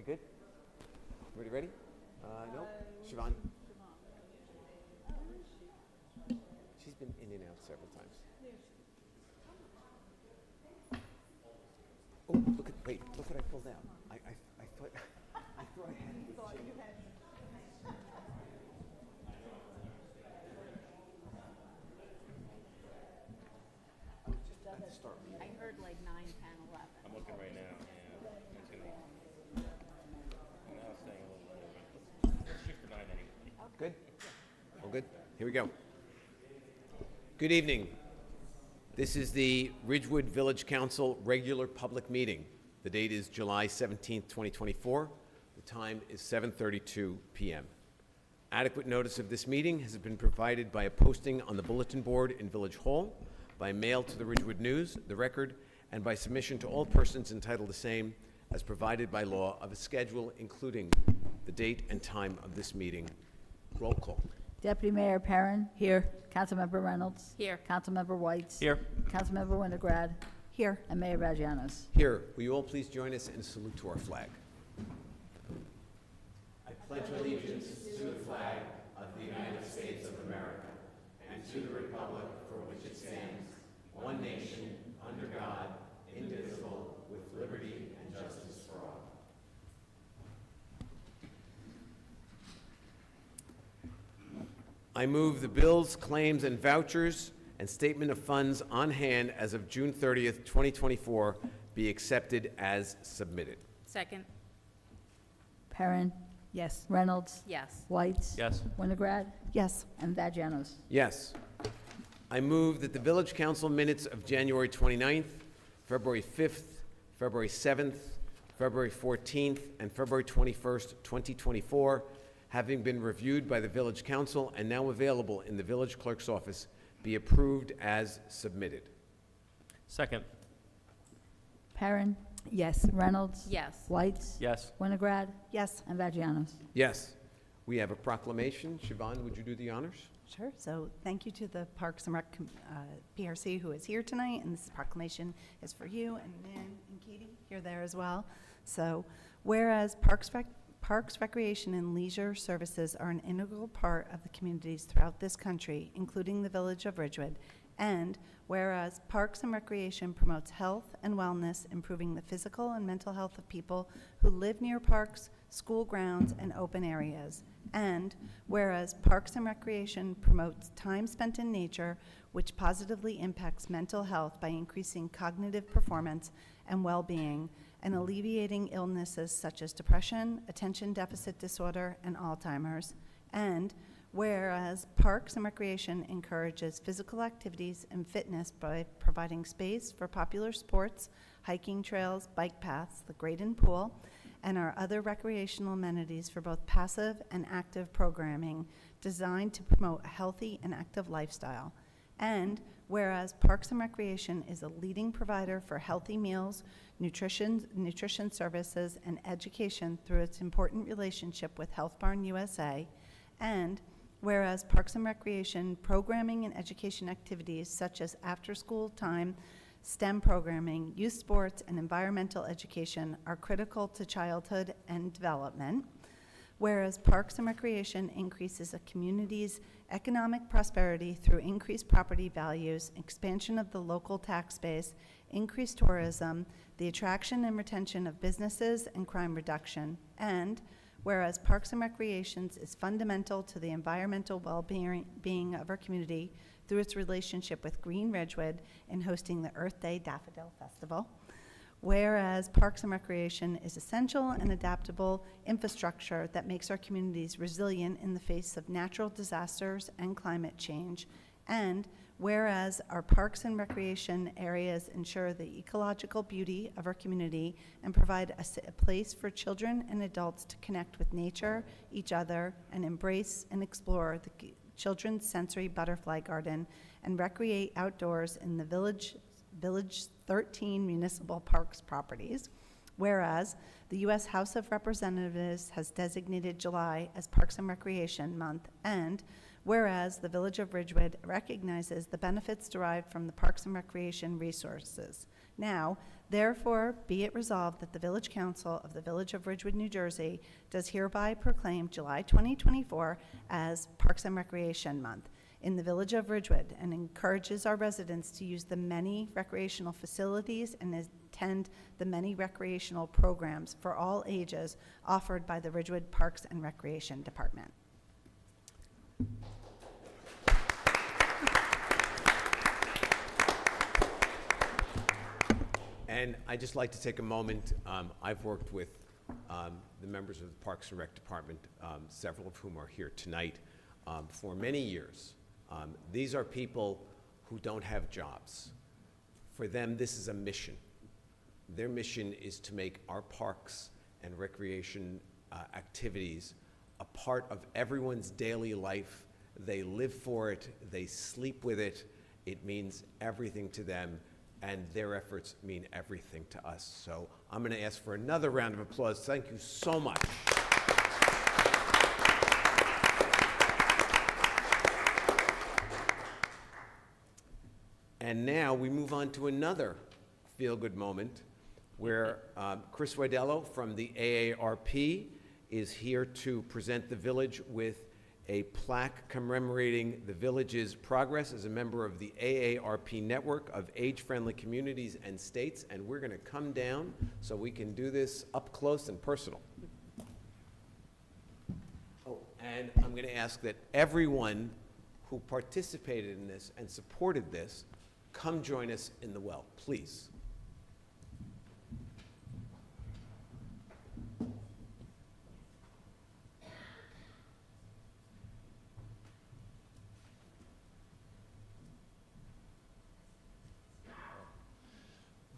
we good? Everybody ready? No? Siobhan? She's been in and out several times. Oh, wait, look what I pulled out. I thought, I thought I had it. I was just about to start reading. I heard like 9, 10, 11. I'm looking right now, and it's gonna be. I'm now staying a little later. Let's shoot for 9 anyway. Good? All good? Here we go. Good evening. This is the Ridgewood Village Council regular public meeting. The date is July 17th, 2024. The time is 7:32 p.m. Adequate notice of this meeting has been provided by a posting on the bulletin board in Village Hall, by mail to the Ridgewood News, the Record, and by submission to all persons entitled to same as provided by law of a schedule including the date and time of this meeting. Roll call. Deputy Mayor Perrin. Here. Councilmember Reynolds. Here. Councilmember Whites. Here. Councilmember Winograd. Here. And Mayor Vagianos. Here, will you all please join us in a salute to our flag? I pledge allegiance to the flag of the United States of America and to the republic for which it stands, one nation, under God, indivisible, with liberty and justice for all. I move the bills, claims, and vouchers and statement of funds on hand as of June 30th, 2024 be accepted as submitted. Second. Perrin. Yes. Reynolds. Yes. Whites. Yes. Winograd. Yes. And Vagianos. Yes. I move that the Village Council minutes of January 29th, February 5th, February 7th, February 14th, and February 21st, 2024, having been reviewed by the Village Council and now available in the Village Clerk's office, be approved as submitted. Second. Perrin. Yes. Reynolds. Yes. Whites. Yes. Winograd. Yes. And Vagianos. Yes. We have a proclamation. Siobhan, would you do the honors? Sure. So thank you to the Parks and Rec PRC who is here tonight, and this proclamation is for you, and Nan and Katie, you're there as well. So whereas Parks, Recreation, and Leisure Services are an integral part of the communities throughout this country, including the Village of Ridgewood, and whereas Parks and Recreation promotes health and wellness, improving the physical and mental health of people who live near parks, school grounds, and open areas. And whereas Parks and Recreation promotes time spent in nature, which positively impacts mental health by increasing cognitive performance and well-being and alleviating illnesses such as depression, attention deficit disorder, and Alzheimer's. And whereas Parks and Recreation encourages physical activities and fitness by providing space for popular sports, hiking trails, bike paths, the Graydon Pool, and our other recreational amenities for both passive and active programming designed to promote a healthy and active lifestyle. And whereas Parks and Recreation is a leading provider for healthy meals, nutrition services, and education through its important relationship with Health Barn USA. And whereas Parks and Recreation programming and education activities such as after-school time, STEM programming, youth sports, and environmental education are critical to childhood and development. Whereas Parks and Recreation increases a community's economic prosperity through increased property values, expansion of the local tax base, increased tourism, the attraction and retention of businesses, and crime reduction. And whereas Parks and Recreation is fundamental to the environmental well-being of our community through its relationship with Green Ridgewood in hosting the Earth Day Daffodil Festival. Whereas Parks and Recreation is essential and adaptable infrastructure that makes our communities resilient in the face of natural disasters and climate change. And whereas our Parks and Recreation areas ensure the ecological beauty of our community and provide a place for children and adults to connect with nature, each other, and embrace and explore the Children's Sensory Butterfly Garden and recreate outdoors in the Village 13 municipal parks properties. Whereas the U.S. House of Representatives has designated July as Parks and Recreation Month, and Whereas the Village of Ridgewood recognizes the benefits derived from the Parks and Recreation resources. Now, therefore, be it resolved that the Village Council of the Village of Ridgewood, New Jersey does hereby proclaim July 2024 as Parks and Recreation Month in the Village of Ridgewood, and encourages our residents to use the many recreational facilities and attend the many recreational programs for all ages offered by the Ridgewood Parks and Recreation Department. And I'd just like to take a moment. I've worked with the members of the Parks and Rec Department, several of whom are here tonight, for many years. These are people who don't have jobs. For them, this is a mission. Their mission is to make our parks and recreation activities a part of everyone's daily life. They live for it, they sleep with it, it means everything to them, and their efforts mean everything to us. So I'm going to ask for another round of applause. Thank you so much. And now we move on to another feel-good moment where Chris Widello from the AARP is here to present the village with a plaque commemorating the village's progress as a member of the AARP network of age-friendly communities and states. And we're going to come down so we can do this up close and personal. Oh, and I'm going to ask that everyone who participated in this and supported this come join us in the well, please.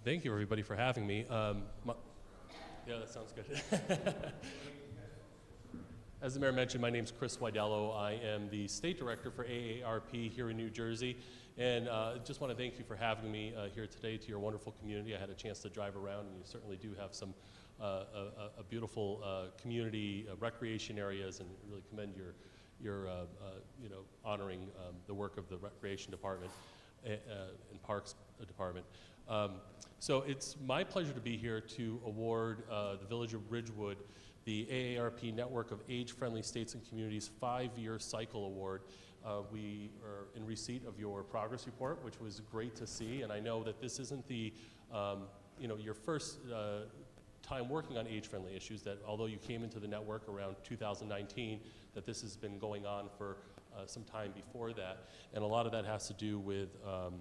Thank you, everybody, for having me. Yeah, that sounds good. As the mayor mentioned, my name is Chris Widello. I am the state director for AARP here in New Jersey. And just want to thank you for having me here today to your wonderful community. I had a chance to drive around, and you certainly do have some a beautiful community recreation areas, and really commend your honoring the work of the recreation department and parks department. So it's my pleasure to be here to award the Village of Ridgewood the AARP Network of Age-Friendly States and Communities 5-year Cycle Award. We are in receipt of your progress report, which was great to see, and I know that this isn't the, your first time working on age-friendly issues, that although you came into the network around 2019, that this has been going on for some time before that, and a lot of that has to do with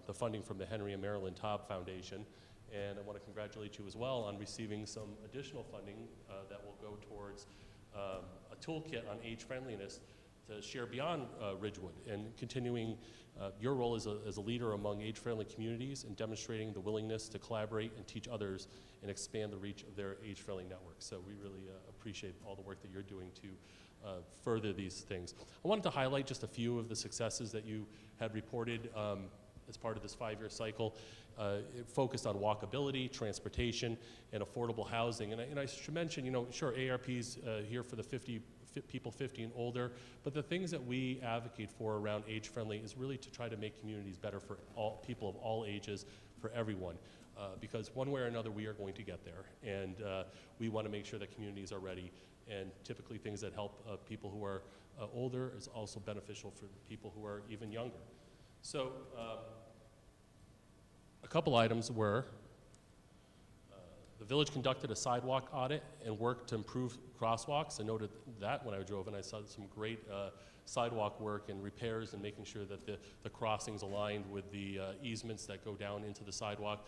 the funding from the Henry and Marilyn Taub Foundation. And I want to congratulate you as well on receiving some additional funding that will go towards a toolkit on age friendliness to share beyond Ridgewood, and continuing your role as a leader among age-friendly communities and demonstrating the willingness to collaborate and teach others and expand the reach of their age-friendly network. So we really appreciate all the work that you're doing to further these things. I wanted to highlight just a few of the successes that you had reported as part of this 5-year cycle. It focused on walkability, transportation, and affordable housing. And I should mention, sure, AARP's here for the people 50 and older, but the things that we advocate for around age-friendly is really to try to make communities better for all people of all ages, for everyone. Because one way or another, we are going to get there. And we want to make sure that communities are ready. And typically things that help people who are older is also beneficial for people who are even younger. So a couple items were, the village conducted a sidewalk audit and worked to improve crosswalks. I noted that when I drove, and I saw some great sidewalk work and repairs and making sure that the crossings aligned with the easements that go down into the sidewalk.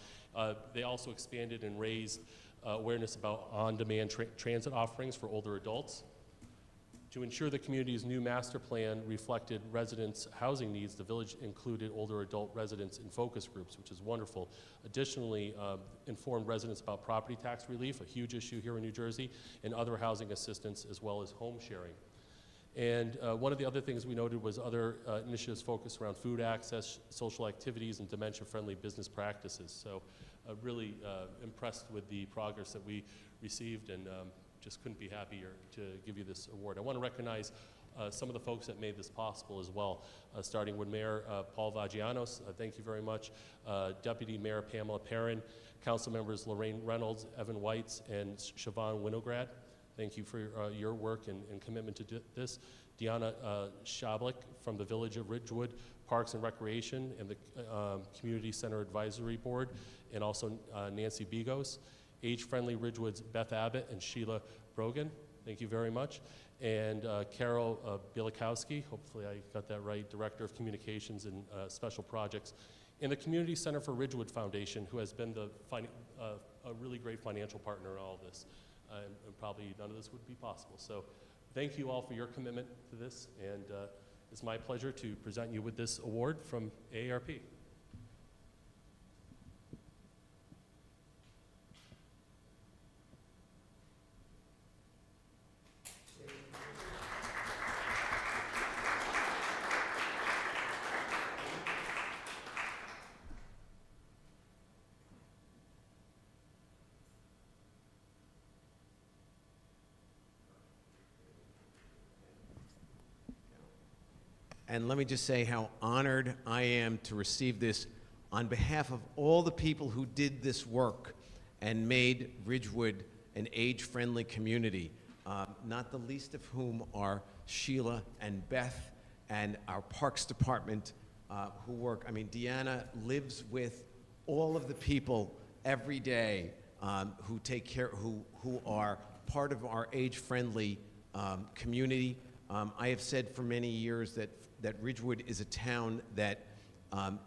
They also expanded and raised awareness about on-demand transit offerings for older adults. To ensure the community's new master plan reflected residents' housing needs, the village included older adult residents in focus groups, which is wonderful. Additionally, informed residents about property tax relief, a huge issue here in New Jersey, and other housing assistance, as well as home sharing. And one of the other things we noted was other initiatives focused around food access, social activities, and dementia-friendly business practices. So really impressed with the progress that we received, and just couldn't be happier to give you this award. I want to recognize some of the folks that made this possible as well, starting with Mayor Paul Vagianos, thank you very much, Deputy Mayor Pamela Perrin, Council members Lorraine Reynolds, Evan Whites, and Siobhan Winograd. Thank you for your work and commitment to this. Deanna Shablik from the Village of Ridgewood Parks and Recreation and the Community Center Advisory Board, and also Nancy Bigos. Age Friendly Ridgewood's Beth Abbott and Sheila Brogan. Thank you very much. And Carol Bielikowski, hopefully I got that right, Director of Communications and Special Projects, and the Community Center for Ridgewood Foundation, who has been a really great financial partner in all of this. And probably none of this would be possible. So thank you all for your commitment to this, and it's my pleasure to present you with this award from AARP. And let me just say how honored I am to receive this on behalf of all the people who did this work and made Ridgewood an age-friendly community, not the least of whom are Sheila and Beth and our Parks Department who work. I mean, Deanna lives with all of the people every day who take care, who are part of our age-friendly community. I have said for many years that Ridgewood is a town that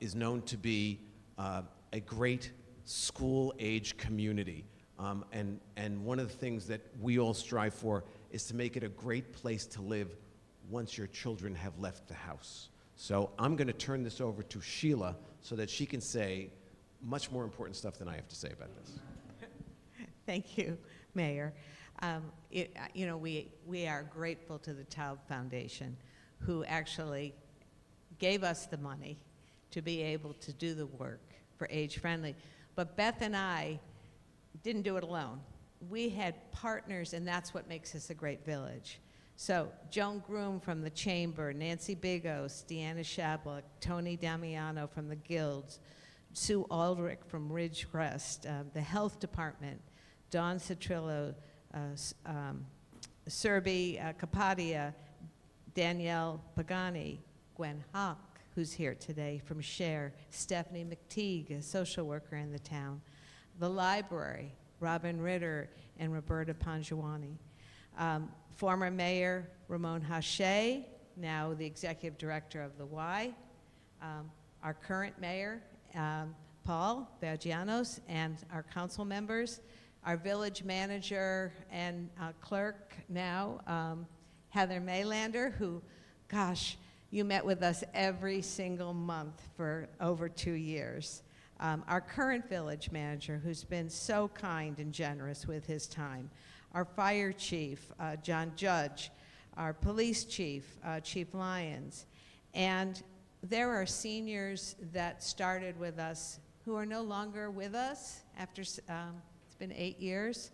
is known to be a great school-age community. And one of the things that we all strive for is to make it a great place to live once your children have left the house. So I'm going to turn this over to Sheila so that she can say much more important stuff than I have to say about this. Thank you, Mayor. We are grateful to the Taub Foundation, who actually gave us the money to be able to do the work for Age Friendly. But Beth and I didn't do it alone. We had partners, and that's what makes us a great village. So Joan Groom from the Chamber, Nancy Bigos, Deanna Shablik, Tony Damiano from the Guilds, Sue Aldrich from Ridgecrest, the Health Department, Dawn Citrillo, Serbi Kapadia, Danielle Pagani, Gwen Hawk, who's here today from SHARE, Stephanie McTeague, a social worker in the town, the library, Robin Ritter and Roberta Pangiwani, former Mayor Ramon Hache, now the Executive Director of the Y, our current Mayor, Paul Vagianos, and our council members, our village manager and clerk now, Heather Maylander, who, gosh, you met with us every single month for over 2 years. Our current village manager, who's been so kind and generous with his time. Our fire chief, John Judge. Our police chief, Chief Lyons. And there are seniors that started with us who are no longer with us after, it's been 8 years,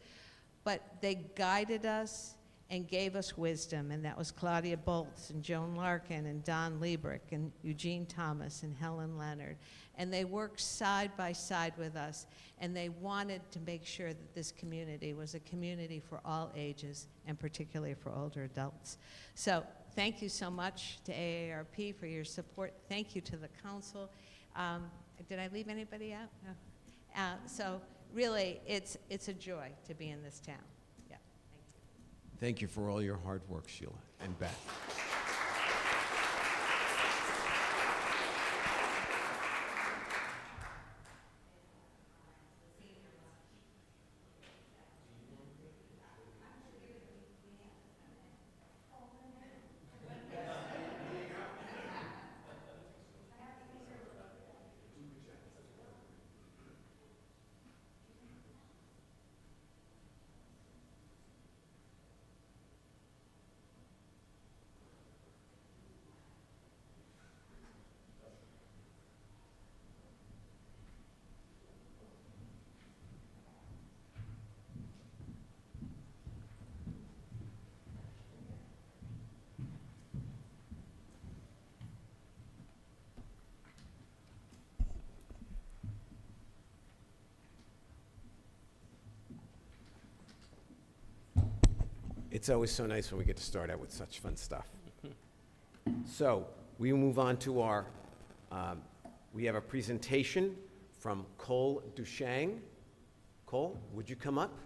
but they guided us and gave us wisdom, and that was Claudia Boltz and Joan Larkin and Don Liebrick and Eugene Thomas and Helen Leonard. And they worked side by side with us, and they wanted to make sure that this community was a community for all ages, and particularly for older adults. So thank you so much to AARP for your support. Thank you to the council. Did I leave anybody out? No. So really, it's a joy to be in this town. Yeah, thank you. Thank you for all your hard work, Sheila and Beth. It's always so nice when we get to start out with such fun stuff. So we move on to our, we have a presentation from Cole Duchang. Cole, would you come up?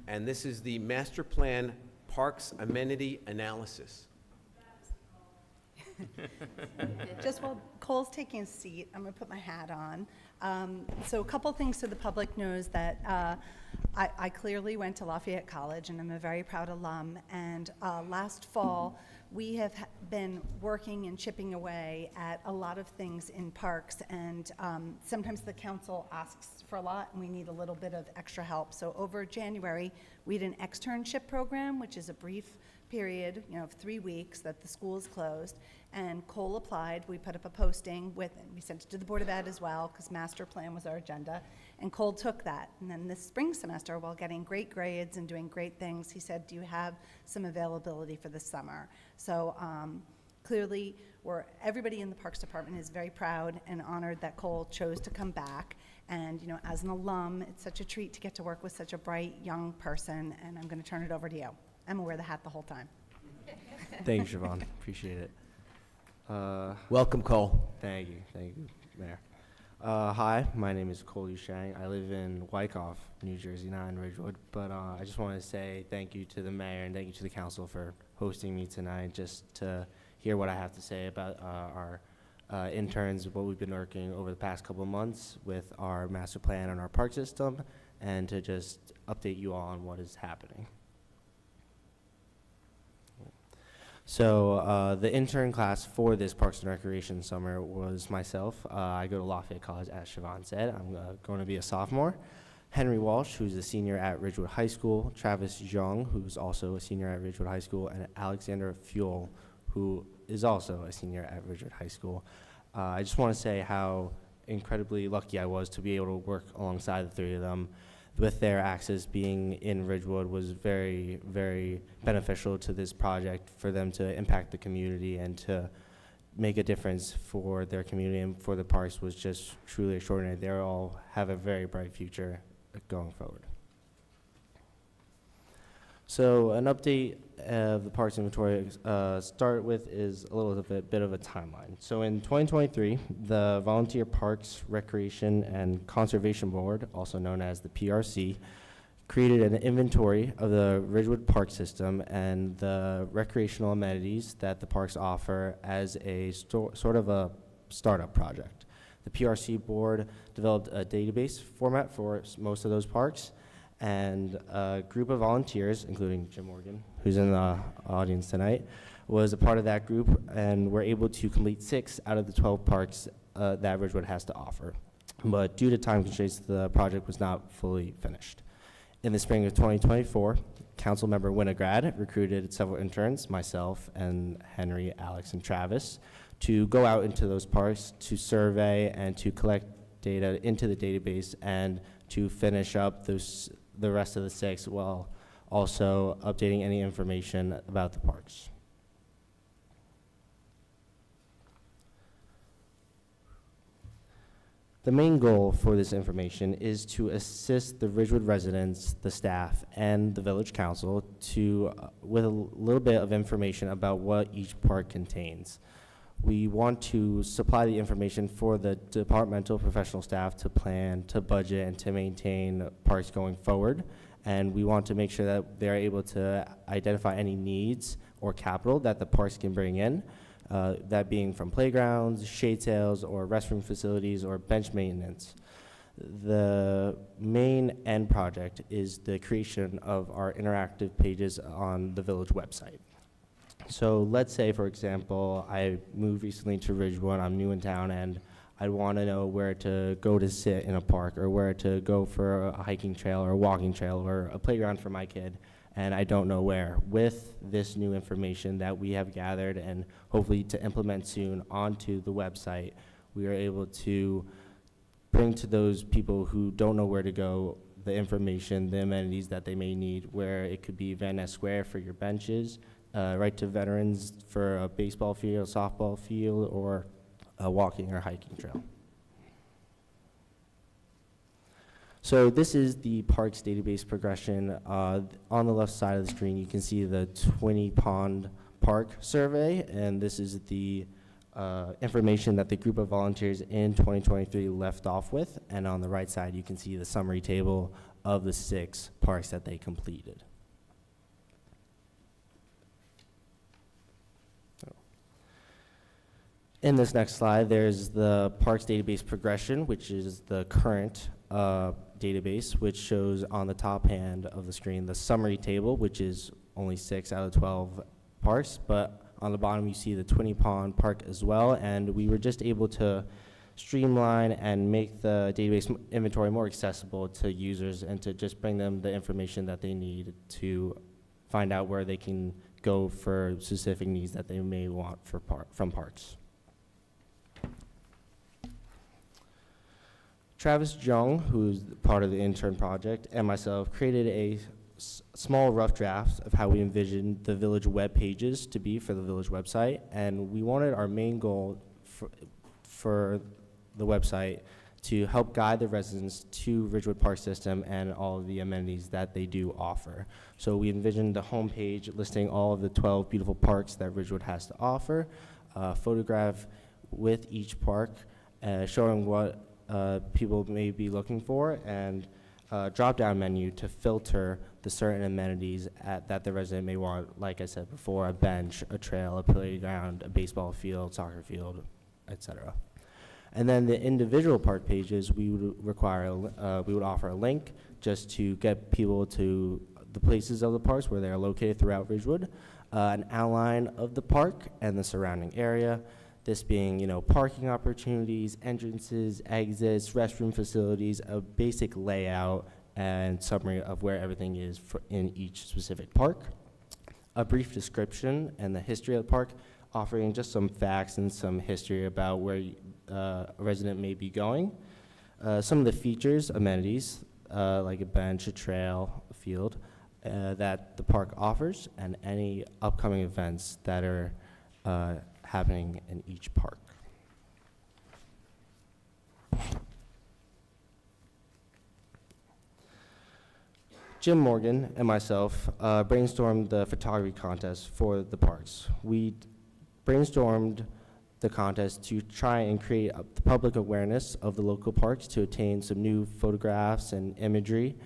And this is the Master Plan Parks Amenity Analysis. Just while Cole's taking a seat, I'm going to put my hat on. So a couple things so the public knows that I clearly went to Lafayette College, and I'm a very proud alum. And last fall, we have been working and chipping away at a lot of things in parks. And sometimes the council asks for a lot, and we need a little bit of extra help. So over January, we did an externship program, which is a brief period, of 3 weeks that the school is closed. And Cole applied. We put up a posting and we sent it to the Board of Ed as well, because master plan was our agenda. And Cole took that. And then this spring semester, while getting great grades and doing great things, he said, do you have some availability for the summer? So clearly, everybody in the Parks Department is very proud and honored that Cole chose to come back. And, as an alum, it's such a treat to get to work with such a bright, young person. And I'm going to turn it over to you. I'm going to wear the hat the whole time. Thank you, Siobhan. Appreciate it. Welcome, Cole. Thank you, Mayor. Hi, my name is Cole Duchang. I live in Wyckoff, New Jersey, not in Ridgewood. But I just want to say thank you to the mayor and thank you to the council for hosting me tonight, just to hear what I have to say about our interns, what we've been working over the past couple of months with our master plan and our park system, and to just update you all on what is happening. So the intern class for this Parks and Recreation summer was myself. I go to Lafayette College, as Siobhan said. I'm going to be a sophomore. Henry Walsh, who's a senior at Ridgewood High School. Travis Young, who's also a senior at Ridgewood High School. And Alexander Fuel, who is also a senior at Ridgewood High School. I just want to say how incredibly lucky I was to be able to work alongside the three of them. With their access being in Ridgewood was very, very beneficial to this project for them to impact the community and to make a difference for their community and for the parks was just truly extraordinary. They all have a very bright future going forward. So an update of the parks inventory start with is a little bit of a timeline. So in 2023, the Volunteer Parks Recreation and Conservation Board, also known as the PRC, created an inventory of the Ridgewood Park system and the recreational amenities that the parks offer as a sort of a startup project. The PRC board developed a database format for most of those parks, and a group of volunteers, including Jim Morgan, who's in the audience tonight, was a part of that group, and were able to complete 6 out of the 12 parks that Ridgewood has to offer. But due to time constraints, the project was not fully finished. In the spring of 2024, Councilmember Winograd recruited several interns, myself and Henry, Alex, and Travis, to go out into those parks to survey and to collect data into the database and to finish up the rest of the 6 while also updating any information about the parks. The main goal for this information is to assist the Ridgewood residents, the staff, and the village council with a little bit of information about what each park contains. We want to supply the information for the departmental professional staff to plan, to budget, and to maintain parks going forward. And we want to make sure that they're able to identify any needs or capital that the parks can bring in, that being from playgrounds, shade sails, or restroom facilities, or bench maintenance. The main end project is the creation of our interactive pages on the village website. So let's say, for example, I moved recently to Ridgewood, I'm new in town, and I want to know where to go to sit in a park, or where to go for a hiking trail or a walking trail or a playground for my kid, and I don't know where. With this new information that we have gathered and hopefully to implement soon onto the website, we are able to bring to those people who don't know where to go the information, the amenities that they may need, where it could be Van Ness Square for your benches, right to veterans for a baseball field, softball field, or a walking or hiking trail. So this is the parks database progression. On the left side of the screen, you can see the Twinney Pond Park survey, and this is the information that the group of volunteers in 2023 left off with. And on the right side, you can see the summary table of the 6 parks that they completed. In this next slide, there's the parks database progression, which is the current database, which shows on the top hand of the screen the summary table, which is only 6 out of 12 parks, but on the bottom you see the Twinney Pond Park as well, and we were just able to streamline and make the database inventory more accessible to users and to just bring them the information that they need to find out where they can go for specific needs that they may want from parks. Travis Jung, who's part of the intern project, and myself created a small rough draft of how we envisioned the village web pages to be for the village website, and we wanted our main goal for the website to help guide the residents to Ridgewood Park System and all of the amenities that they do offer. So we envisioned the homepage listing all of the 12 beautiful parks that Ridgewood has to offer, photograph with each park, showing what people may be looking for, and drop-down menu to filter the certain amenities that the resident may want, like I said before, a bench, a trail, a playground, a baseball field, soccer field, etc. And then the individual park pages, we would offer a link just to get people to the places of the parks where they are located throughout Ridgewood, an outline of the park and the surrounding area, this being, parking opportunities, entrances, exits, restroom facilities, a basic layout and summary of where everything is in each specific park, a brief description and the history of the park, offering just some facts and some history about where a resident may be going, some of the features, amenities, like a bench, a trail, a field, that the park offers, and any upcoming events that are happening in each park. Jim Morgan and myself brainstormed the photography contest for the parks. We brainstormed the contest to try and create the public awareness of the local parks, to attain some new photographs and imagery,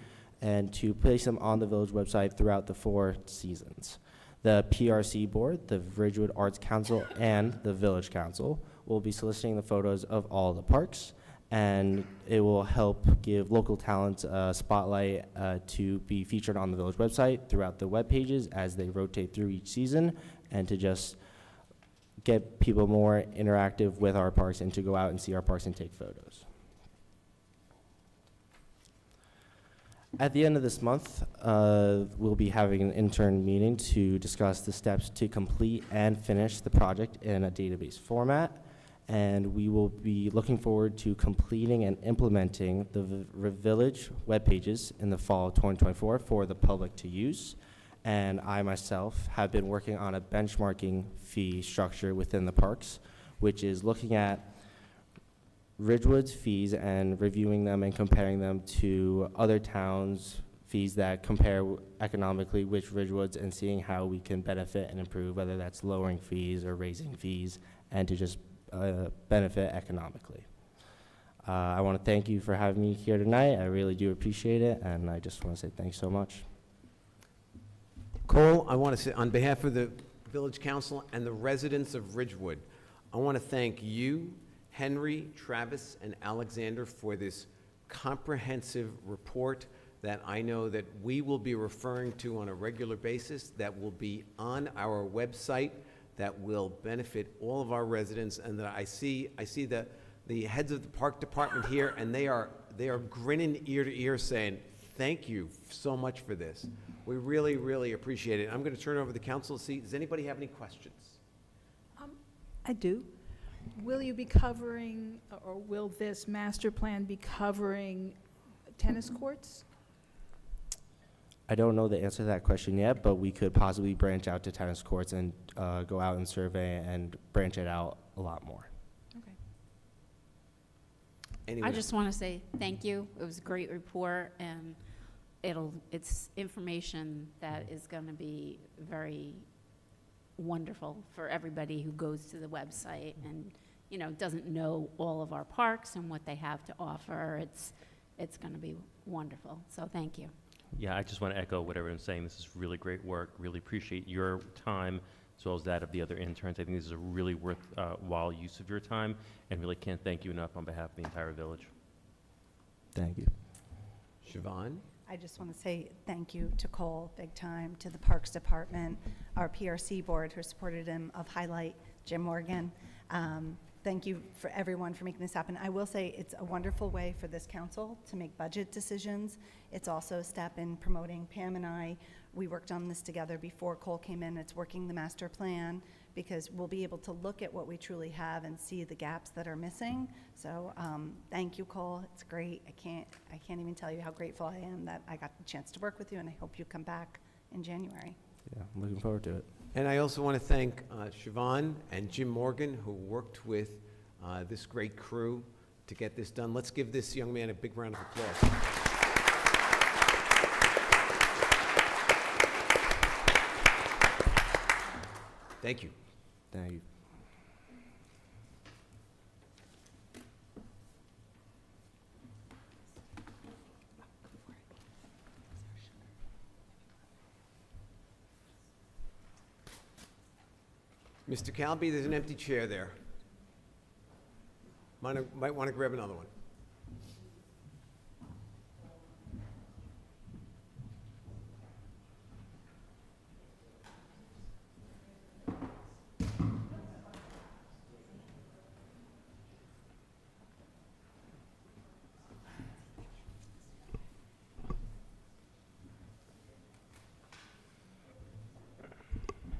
and to place them on the village website throughout the 4 seasons. The PRC board, the Ridgewood Arts Council, and the Village Council will be soliciting the photos of all the parks, and it will help give local talent a spotlight to be featured on the village website throughout the web pages as they rotate through each season, and to just get people more interactive with our parks and to go out and see our parks and take photos. At the end of this month, we'll be having an intern meeting to discuss the steps to complete and finish the project in a database format. And we will be looking forward to completing and implementing the village web pages in the fall of 2024 for the public to use. And I myself have been working on a benchmarking fee structure within the parks, which is looking at Ridgewood's fees and reviewing them and comparing them to other towns' fees that compare economically with Ridgewood's, and seeing how we can benefit and improve, whether that's lowering fees or raising fees, and to just benefit economically. I want to thank you for having me here tonight. I really do appreciate it, and I just want to say thanks so much. Cole, I want to say, on behalf of the Village Council and the residents of Ridgewood, I want to thank you, Henry, Travis, and Alexander for this comprehensive report that I know that we will be referring to on a regular basis, that will be on our website, that will benefit all of our residents, and that I see the heads of the park department here, and they are grinning ear to ear saying, thank you so much for this. We really, really appreciate it. I'm going to turn it over to the council to see, does anybody have any questions? I do. Will you be covering, or will this master plan be covering tennis courts? I don't know the answer to that question yet, but we could possibly branch out to tennis courts and go out and survey and branch it out a lot more. Okay. Anyone I else? just want to say thank you. It was a great report, and it's information that is going to be very wonderful for everybody who goes to the website and, doesn't know all of our parks and what they have to offer. It's going to be wonderful. So thank you. Yeah, I just want to echo what everyone's saying. This is really great work. Really appreciate your time as well as that of the other interns. I think this is a really worthwhile use of your time, and really can't thank you enough on behalf of the entire village. Thank you. Siobhan? I just want to say thank you to Cole, big time, to the Parks Department, our PRC board who supported him of Highlight, Jim Morgan. Thank you for everyone for making this happen. I will say it's a wonderful way for this council to make budget decisions. It's also a step in promoting Pam and I. We worked on this together before Cole came in. It's working the master plan because we'll be able to look at what we truly have and see the gaps that are missing. So thank you, Cole. It's great. I can't even tell you how grateful I am that I got the chance to work with you, and I hope you come back in January. Yeah, I'm looking forward to it. And I also want to thank Siobhan and Jim Morgan, who worked with this great crew to get this done. Let's give this young man a big round of applause. Thank you. Thank you. Mr. Calby, there's an empty chair there. Might want to grab another one.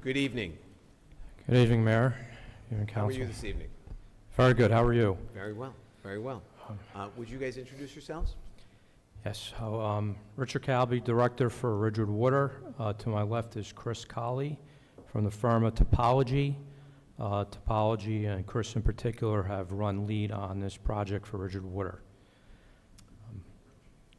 Good evening. Good evening, Mayor, Evening How are Council. you this evening? Very good. How are you? Very well, very well. Would you guys introduce yourselves? Yes. Richard Calby, Director for Ridgewood Water. To my left is Chris Colley from the firm of Topology. Topology and Chris in particular have run lead on this project for Ridgewood Water.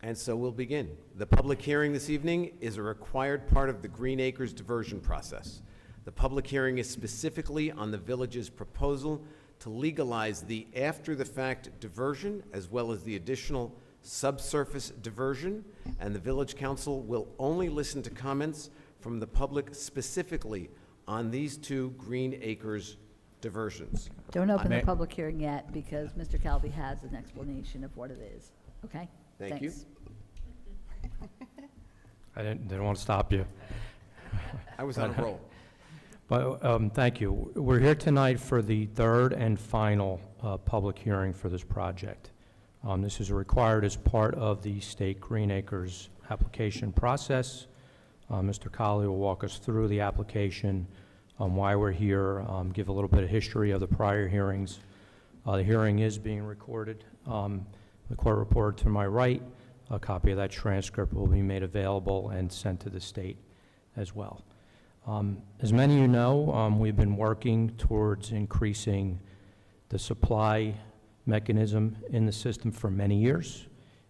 And so we'll begin. The public hearing this evening is a required part of the Green Acres diversion process. The public hearing is specifically on the village's proposal to legalize the after-the-fact diversion as well as the additional subsurface diversion, and the village council will only listen to comments from the public specifically on these two Green Acres diversions. Don't open the public hearing yet, because Mr. Calvi has an explanation of what it is, okay? Thank you. Thanks. I didn't want to stop you. I was on a roll. But thank you. We're here tonight for the third and final public hearing for this project. This is required as part of the state Green Acres application process. Mr. Colley will walk us through the application, why we're here, give a little bit of history of the prior hearings. The hearing is being recorded. The court reporter to my right, a copy of that transcript will be made available and sent to the state as well. As many of you know, we've been working towards increasing the supply mechanism in the system for many years.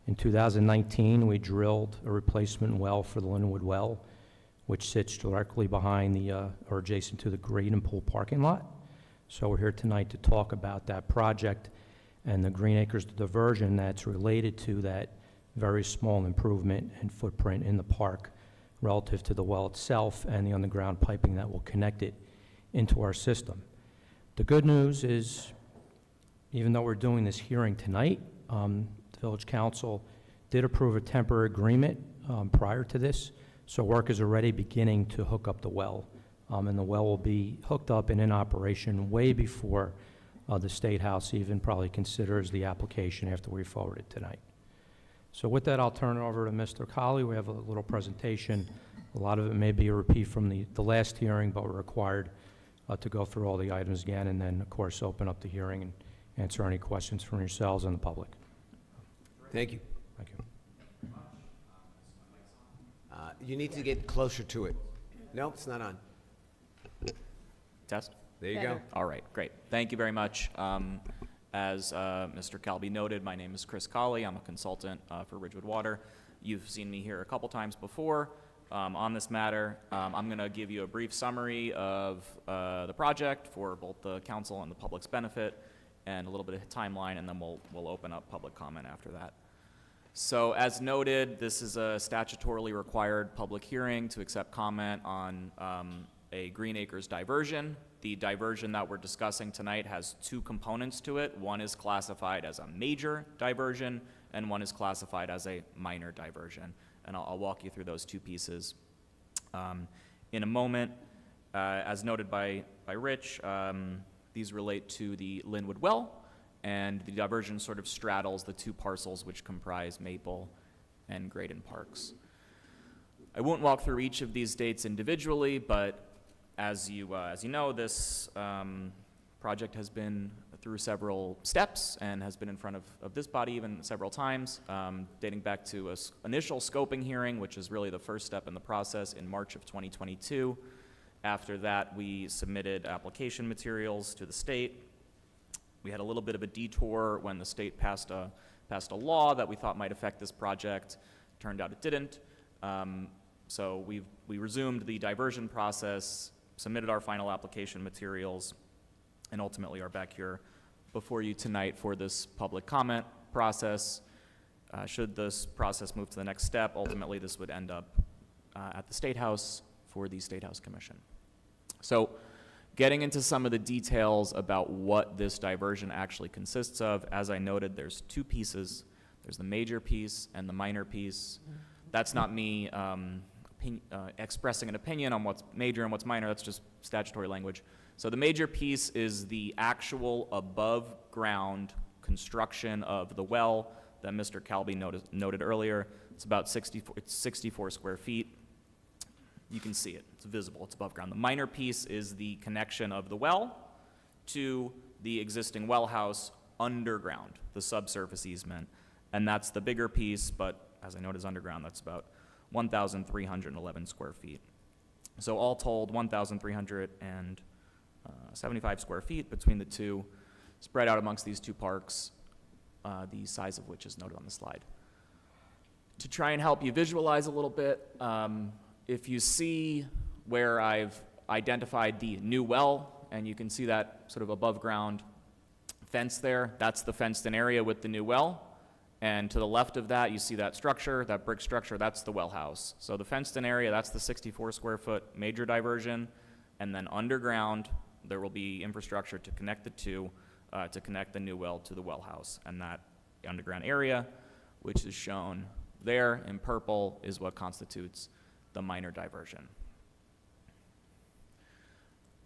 In 2019, we drilled a replacement well for the Linwood Well, which sits directly behind or adjacent to the Graydon Pool parking lot. So we're here tonight to talk about that project and the Green Acres diversion that's related to that very small improvement and footprint in the park relative to the well itself and the underground piping that will connect it into our system. The good news is, even though we're doing this hearing tonight, the Village Council did approve a temporary agreement prior to this, so work is already beginning to hook up the well, and the well will be hooked up and in operation way before the State House even probably considers the application after we forward it tonight. So with that, I'll turn it over to Mr. Colley. We have a little presentation. A lot of it may be a repeat from the last hearing, but we're required to go through all the items again, and then, of course, open up the hearing and answer any questions from yourselves and the public. Thank you. Thank you. You need to get closer to it. No, it's not on. Test? There you go. All right, great. Thank you very much. As Mr. Calby noted, my name is Chris Colley. I'm a consultant for Ridgewood Water. You've seen me here a couple times before on this matter. I'm going to give you a brief summary of the project for both the council and the public's benefit, and a little bit of timeline, and then we'll open up public comment after that. So as noted, this is a statutorily required public hearing to accept comment on a Green Acres diversion. The diversion that we're discussing tonight has two components to it. One is classified as a major diversion, and one is classified as a minor diversion. And I'll walk you through those two pieces in a moment. As noted by Rich, these relate to the Linwood Well, and the diversion sort of straddles the two parcels which comprise Maple and Graydon Parks. I won't walk through each of these dates individually, but as you know, this project has been through several steps and has been in front of this body even several times, dating back to an initial scoping hearing, which is really the first step in the process, in March of 2022. After that, we submitted application materials to the state. We had a little bit of a detour when the state passed a law that we thought might affect this project. Turned out it didn't. So we resumed the diversion process, submitted our final application materials, and ultimately are back here before you tonight for this public comment process. Should this process move to the next step, ultimately this would end up at the State House for the State House Commission. So getting into some of the details about what this diversion actually consists of, as I noted, there's two pieces. There's the major piece and the minor piece. That's not me expressing an opinion on what's major and what's minor. That's just statutory language. So the major piece is the actual above ground construction of the well that Mr. Calby noted earlier. It's about 64 square feet. You can see it, it's visible, it's above ground. The minor piece is the connection of the well to the existing well house underground, the subsurface easement. And that's the bigger piece, but as I noted is underground, that's about 1,311 square feet. So all told, 1,375 square feet between the two, spread out amongst these two parks, the size of which is noted on the slide. To try and help you visualize a little bit, if you see where I've identified the new well, and you can see that sort of above ground fence there, that's the fenced-in area with the new well. And to the left of that, you see that structure, that brick structure, that's the well house. So the fenced-in area, that's the 64 square foot major diversion, and then underground, there will be infrastructure to connect the two, to connect the new well to the well house. And that underground area, which is shown there in purple, is what constitutes the minor diversion.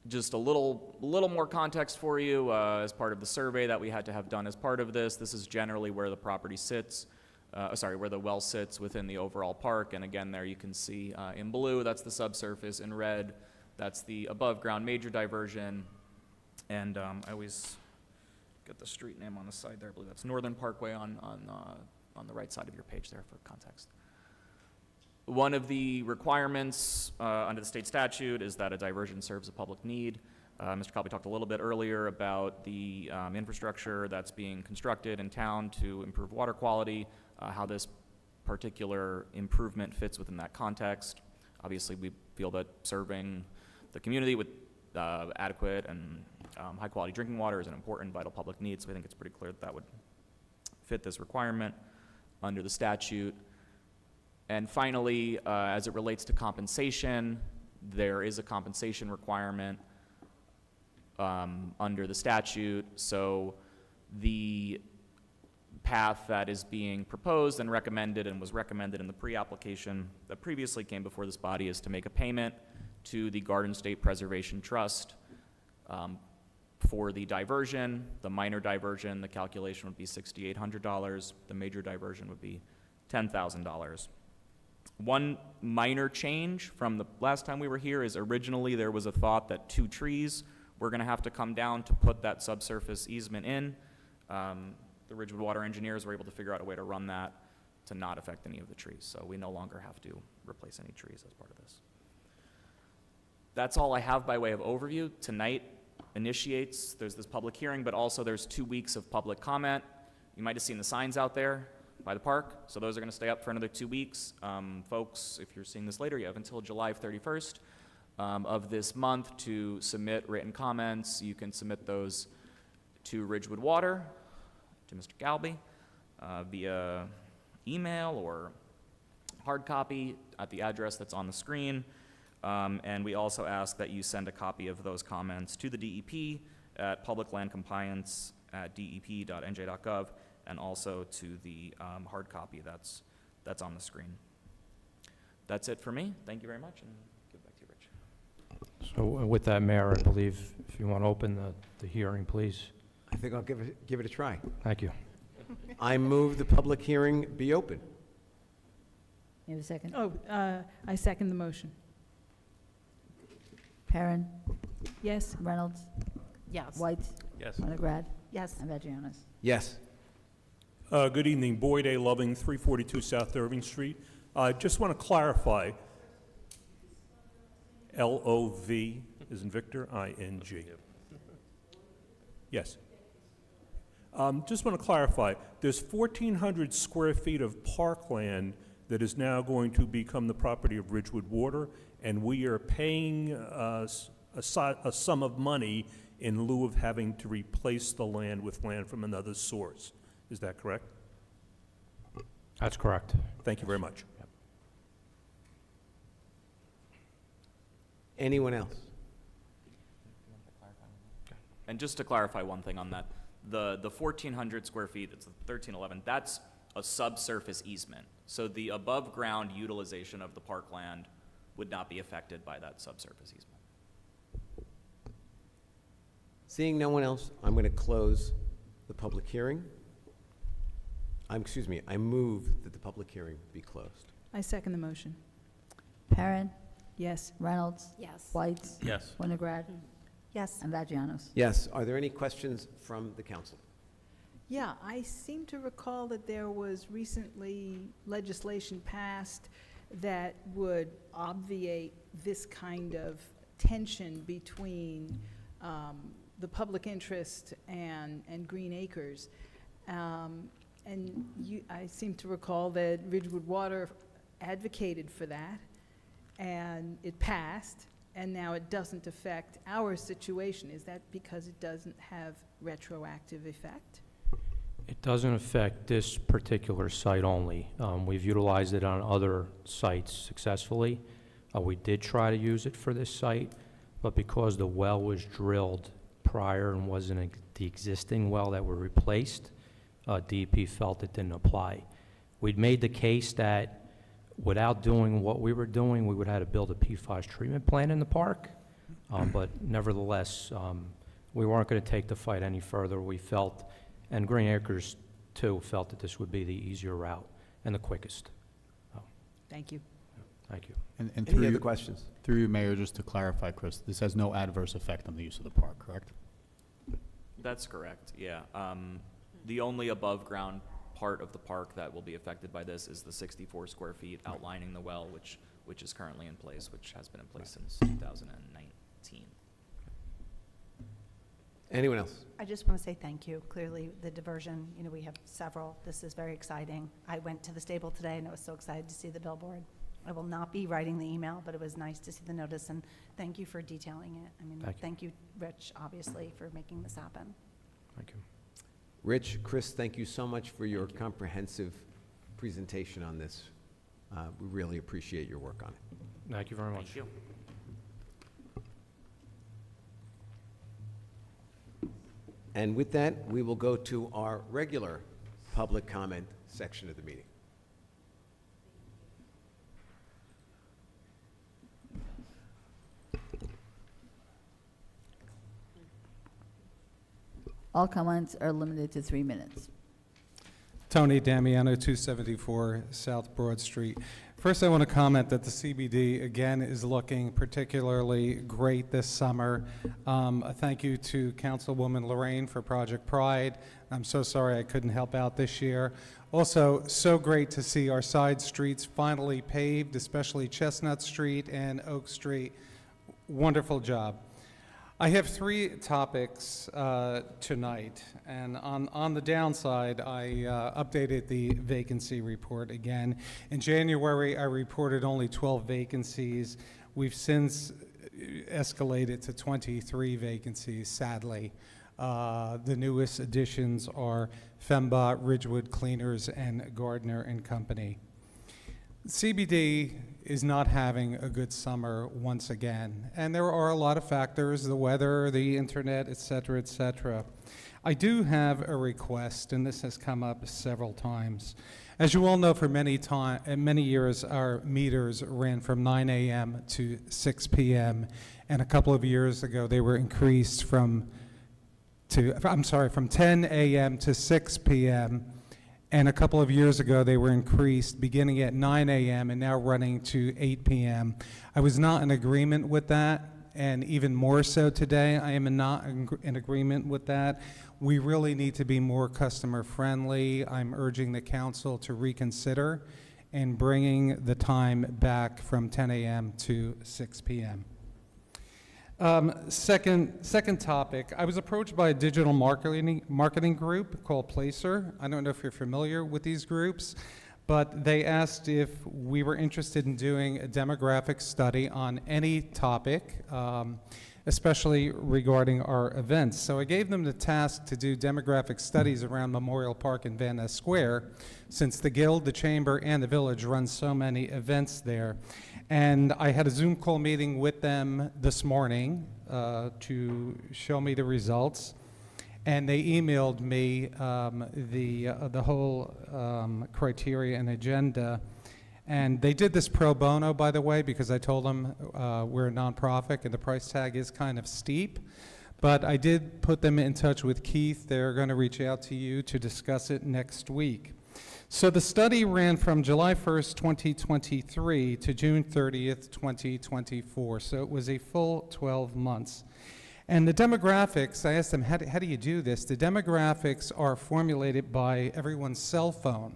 Just a little more context for you as part of the survey that we had to have done as part of this. This is generally where the property sits, where the well sits within the overall park. And again, there you can see in blue, that's the subsurface. In red, that's the above ground major diversion. And I always get the street name on the side there. I believe that's Northern Parkway on the right side of your page there for context. One of the requirements under the state statute is that a diversion serves a public need. Mr. Calby talked a little bit earlier about the infrastructure that's being constructed in town to improve water quality, how this particular improvement fits within that context. Obviously, we feel that serving the community with adequate and high-quality drinking water is an important, vital public need, so I think it's pretty clear that that would fit this requirement under the statute. And finally, as it relates to compensation, there is a compensation requirement under the statute. So the path that is being proposed and recommended and was recommended in the pre-application that previously came before this body is to make a payment to the Garden State Preservation Trust for the diversion. The minor diversion, the calculation would be $6,800. The major diversion would be $10,000. One minor change from the last time we were here is originally there was a thought that 2 trees were going to have to come down to put that subsurface easement in. The Ridgewood Water engineers were able to figure out a way to run that to not affect any of the trees. So we no longer have to replace any trees as part of this. That's all I have by way of overview. Tonight, initiates, there's this public hearing, but also there's 2 weeks of public comment. You might have seen the signs out there by the park, so those are going to stay up for another 2 weeks. Folks, if you're seeing this later, you have until July 31st of this month to submit written comments. You can submit those to Ridgewood Water, to Mr. Galby, via email or hard copy at the address that's on the screen. And we also ask that you send a copy of those comments to the DEP at publiclandcompliance@dep.nj.gov, and also to the hard copy that's on the screen. That's it for me. Thank you very much, and give it back to you, Rich. So with that, Mayor, I believe if you want to open the hearing, please. I think I'll give it a try. Thank you. I move the public hearing be open. You have a second? Oh, I second the motion. Perrin, Yes? Reynolds, Yes. White, Yes. Winograd, Yes. and Vagianos. Yes. Good evening, Boyd A. Loving, 342 South Irving Street. Just want to clarify, L-O-V is in Victor, I-N-G. Yes. Just want to clarify, there's 1,400 square feet of parkland that is now going to become the property of Ridgewood Water, and we are paying a sum of money in lieu of having to replace the land with land from another source. Is that correct? That's correct. Thank you very much. Anyone else? And just to clarify one thing on that, the 1,400 square feet, it's 1,311, that's a subsurface easement. So the above-ground utilization of the parkland would not be affected by that subsurface easement. Seeing no one else, I'm going to close the public hearing. I move that the public hearing be closed. I second the motion. Perrin, Yes? Reynolds, Yes. White, Yes. Winograd, Yes. and Vagianos. Yes. Are there any questions from the council? Yeah, I seem to recall that there was recently legislation passed that would obviate this kind of tension between the public interest and Green Acres. And I seem to recall that Ridgewood Water advocated for that, and it passed, and now it doesn't affect our situation. Is that because it doesn't have retroactive effect? It doesn't affect this particular site only. We've utilized it on other sites successfully. We did try to use it for this site, but because the well was drilled prior and wasn't the existing well that were replaced, DEP felt it didn't apply. We'd made the case that without doing what we were doing, we would have to build a PFAS treatment plant in the park. But nevertheless, we weren't going to take the fight any further. We felt, and Green Acres too, felt that this would be the easier route and the quickest. Thank you. Thank you. And Any through other you, questions? through you, Mayor, just to clarify, Chris, this has no adverse effect on the use of the park, correct? That's correct, yeah. The only above-ground part of the park that will be affected by this is the 64 square feet outlining the well, which is currently in place, which has been in place since 2019. Anyone else? I just want to say thank you. Clearly, the diversion, we have several. This is very exciting. I went to the stable today, and I was so excited to see the billboard. I will not be writing the email, but it was nice to see the notice, and thank you for detailing it. Thank you. Thank you, Rich, obviously, for making this happen. Thank you. Rich, Chris, thank you so much for your comprehensive presentation on this. We really appreciate your work on it. Thank you very much. Thank you. And with that, we will go to our regular public comment section of the meeting. All comments are limited to 3 minutes. Tony Damiano, 274 South Broad Street. First, I want to comment that the CBD, again, is looking particularly great this summer. A thank you to Councilwoman Lorraine for Project Pride. I'm so sorry I couldn't help out this year. Also, so great to see our side streets finally paved, especially Chestnut Street and Oak Street. Wonderful job. I have three topics tonight, and on the downside, I updated the vacancy report again. In January, I reported only 12 vacancies. We've since escalated to 23 vacancies, sadly. The newest additions are Fembot, Ridgewood Cleaners, and Gardner and Company. CBD is not having a good summer once again, and there are a lot of factors, the weather, the internet, et cetera, et cetera. I do have a request, and this has come up several times. As you all know, for many years, our meters ran from 9 a.m. to 6 p.m., and a couple of years ago, they were increased from 10 a.m. to 6 p.m., and a couple of years ago, they were increased beginning at 9 a.m. and now running to 8 p.m. I was not in agreement with that, and even more so today, I am not in agreement with that. We really need to be more customer friendly. I'm urging the council to reconsider and bringing the time back from 10 a.m. to 6 p.m. Second topic, I was approached by a digital marketing group called Placer. I don't know if you're familiar with these groups, but they asked if we were interested in doing a demographic study on any topic, especially regarding our events. So I gave them the task to do demographic studies around Memorial Park and Van Ness Square, since the Guild, the Chamber, and the Village run so many events there. And I had a Zoom call meeting with them this morning to show me the results. And they emailed me the whole criteria and agenda. And they did this pro bono, by the way, because I told them we're a nonprofit and the price tag is kind of steep. But I did put them in touch with Keith. They're going to reach out to you to discuss it next week. So the study ran from July 1st, 2023 to June 30th, 2024. So it was a full 12 months. And the demographics, I asked them, how do you do this? The demographics are formulated by everyone's cell phone.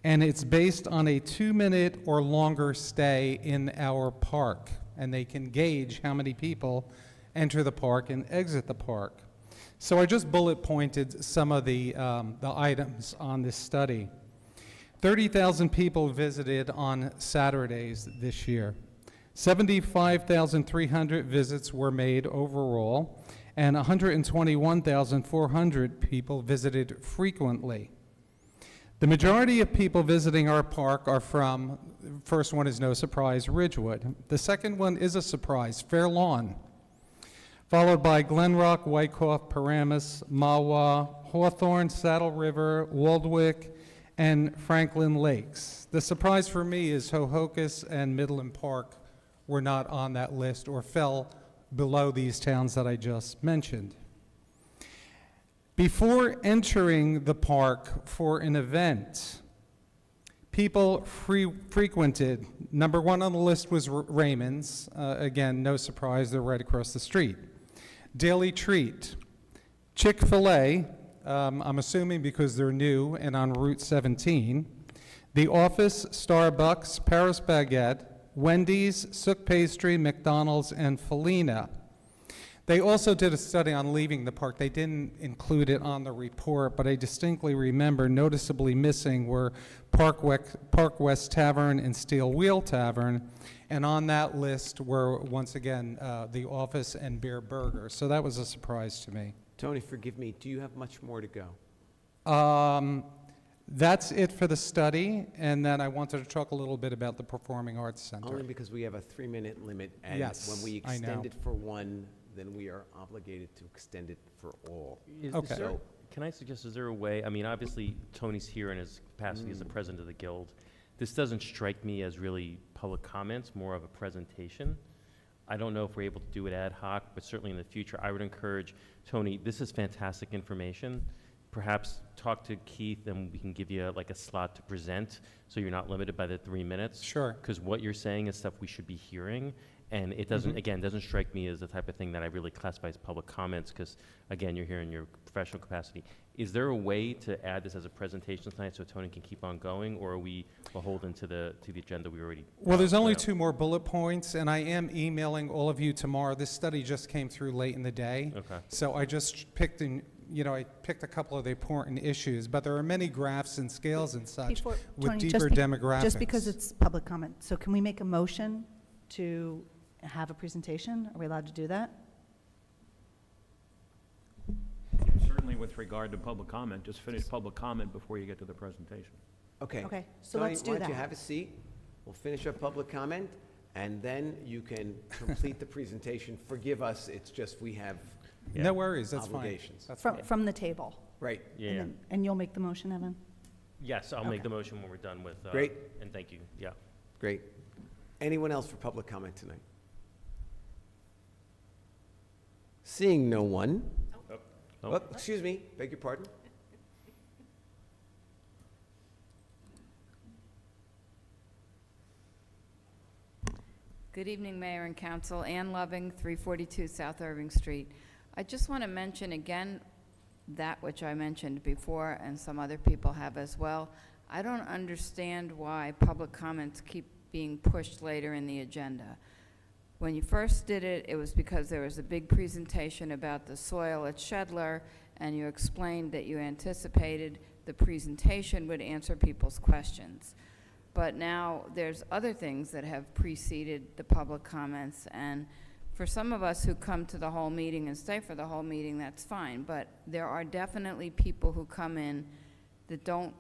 And it's based on a 2-minute or longer stay in our park. And they can gauge how many people enter the park and exit the park. So I just bullet pointed some of the items on this study. 30,000 people visited on Saturdays this year. 75,300 visits were made overall, and 121,400 people visited frequently. The majority of people visiting our park are from, first one is no surprise, Ridgewood. The second one is a surprise, Fair Lawn, followed by Glen Rock, Wyckoff, Paramus, Mahwah, Hawthorne, Saddle River, Waldwick, and Franklin Lakes. The surprise for me is Hohokus and Midland Park were not on that list or fell below these towns that I just mentioned. Before entering the park for an event, people frequented, number one on the list was Raymond's. Again, no surprise, they're right across the street. Daily Treat, Chick-fil-A, I'm assuming because they're new and on Route 17, The Office, Starbucks, Paris Baguette, Wendy's, Sook Pastry, McDonald's, and Felina. They also did a study on leaving the park. They didn't include it on the report, but I distinctly remember noticeably missing were Park West Tavern and Steel Wheel Tavern, and on that list were, once again, The Office and Beer Burger. So that was a surprise to me. Tony, forgive me, do you have much more to go? That's it for the study, and then I wanted to talk a little bit about the Performing Arts Center. Only because we have a 3-minute limit, and Yes, when we I know. extend it for one, then we are obligated to extend it for all. Okay. So, Can I suggest, is there a way, I mean, obviously, Tony's here in his capacity as the president of the Guild. This doesn't strike me as really public comments, more of a presentation. I don't know if we're able to do it ad hoc, but certainly in the future, I would encourage, Tony, this is fantastic information. perhaps talk to Keith and we can give you like a slot to present, so you're not limited by the 3 minutes. Sure. Because what you're saying is stuff we should be hearing, and it doesn't, again, doesn't strike me as the type of thing that I really classify as public comments, because, again, you're here in your professional capacity. Is there a way to add this as a presentation tonight so Tony can keep on going, or are we beholden to the agenda we already? Well, there's only put out? 2 more bullet points, and I am emailing all of you tomorrow. This study just came through late in the day. Okay. So I just picked I picked a couple of the important issues, but there are many graphs and scales and such Before- with Tony, deeper demographics. Just because it's public comment, so can we make a motion to have a presentation? Are we allowed to do that? Certainly with regard to public comment, just finish public comment before you get to the presentation. Okay. Okay, so Tony, let's do why don't you that. have a seat? We'll finish our public comment, and then you can complete the presentation. Forgive us, it's just we have No worries, that's fine. obligations. That's From, fine. from the table? Right. Yeah. And then- and you'll make the motion, Evan? Yes, I'll make Okay. the motion when we're done with. Great. And thank you, yeah. Great. Anyone else for public comment tonight? Seeing no one. Oh. Oh, excuse me, beg your pardon. Good evening, Mayor and Council. Ann Loving, 342 South Irving Street. I just want to mention again that which I mentioned before, and some other people have as well. I don't understand why public comments keep being pushed later in the agenda. When you first did it, it was because there was a big presentation about the soil at Shedler, and you explained that you anticipated the presentation would answer people's questions. But now there's other things that have preceded the public comments, and for some of us who come to the whole meeting and stay for the whole meeting, that's fine, but there are definitely people who come in that don't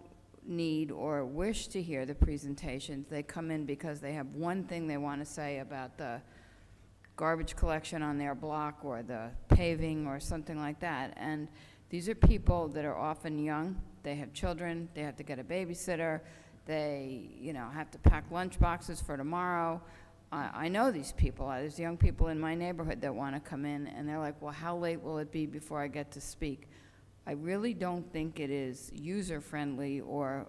need or wish to hear the presentations. They come in because they have one thing they want to say about the garbage collection on their block or the paving or something like that. And these are people that are often young. They have children. They have to get a babysitter. They, have to pack lunch boxes for tomorrow. I know these people. There's young people in my neighborhood that want to come in, and they're like, well, how late will it be before I get to speak? I really don't think it is user-friendly or,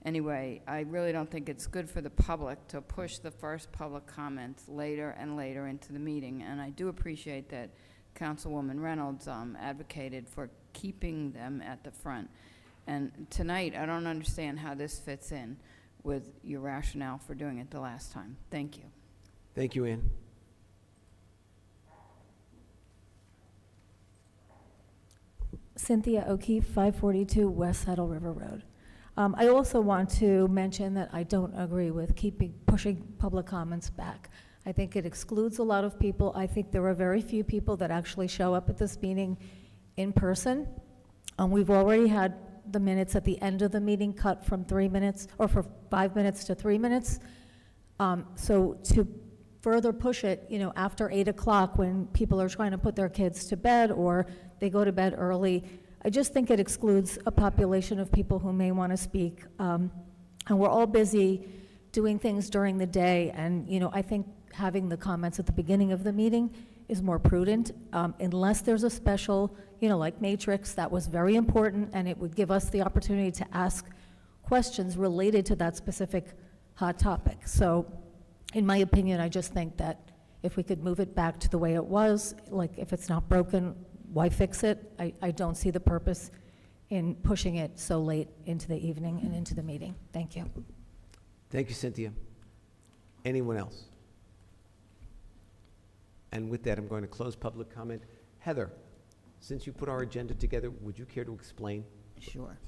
anyway, I really don't think it's good for the public to push the first public comments later and later into the meeting. And I do appreciate that Councilwoman Reynolds advocated for keeping them at the front. And tonight, I don't understand how this fits in with your rationale for doing it the last time. Thank you. Thank you, Ann. Cynthia O'Keefe, 542 West Saddle River Road. I also want to mention that I don't agree with pushing public comments back. I think it excludes a lot of people. I think there are very few people that actually show up at this meeting in person. We've already had the minutes at the end of the meeting cut from 3 minutes, or for 5 minutes to 3 minutes. So to further push it, after 8 o'clock when people are trying to put their kids to bed or they go to bed early, I just think it excludes a population of people who may want to speak. And we're all busy doing things during the day, and, I think having the comments at the beginning of the meeting is more prudent, unless there's a special, like Matrix, that was very important, and it would give us the opportunity to ask questions related to that specific hot topic. So, in my opinion, I just think that if we could move it back to the way it was, like if it's not broken, why fix it? I don't see the purpose in pushing it so late into the evening and into the meeting. Thank you. Thank you, Cynthia. Anyone else? And with that, I'm going to close public comment. Heather, since you put our agenda together, would you care to explain? Sure.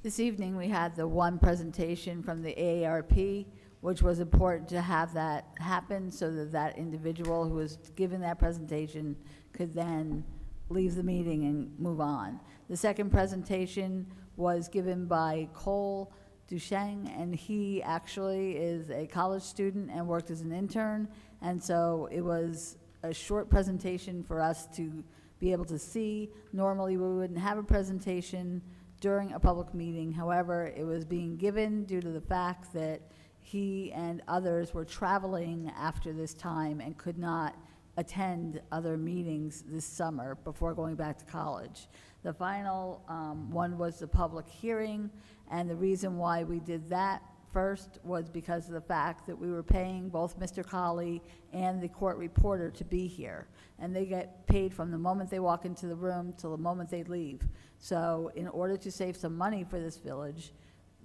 This evening, we had the one presentation from the AARP, which was important to have that happen so that that individual who was given that presentation could then leave the meeting and move on. The second presentation was given by Cole Ducheng, and he actually is a college student and worked as an intern, and so it was a short presentation for us to be able to see. Normally, we wouldn't have a presentation during a public meeting. However, it was being given due to the fact that he and others were traveling after this time and could not attend other meetings this summer before going back to college. The final one was the public hearing, and the reason why we did that first was because of the fact that we were paying both Mr. Colley and the court reporter to be here. And they get paid from the moment they walk into the room till the moment they leave. So in order to save some money for this village,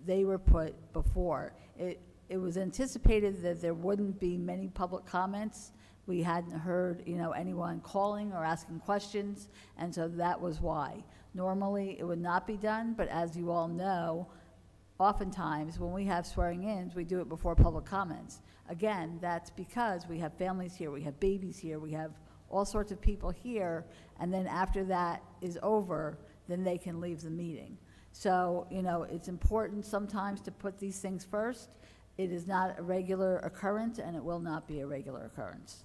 they were put before. It was anticipated that there wouldn't be many public comments. We hadn't heard, anyone calling or asking questions, and so that was why. Normally, it would not be done, but as you all know, oftentimes, when we have swearing-ins, we do it before public comments. Again, that's because we have families here, we have babies here, we have all sorts of people here, and then after that is over, then they can leave the meeting. So, it's important sometimes to put these things first. It is not a regular occurrence, and it will not be a regular occurrence.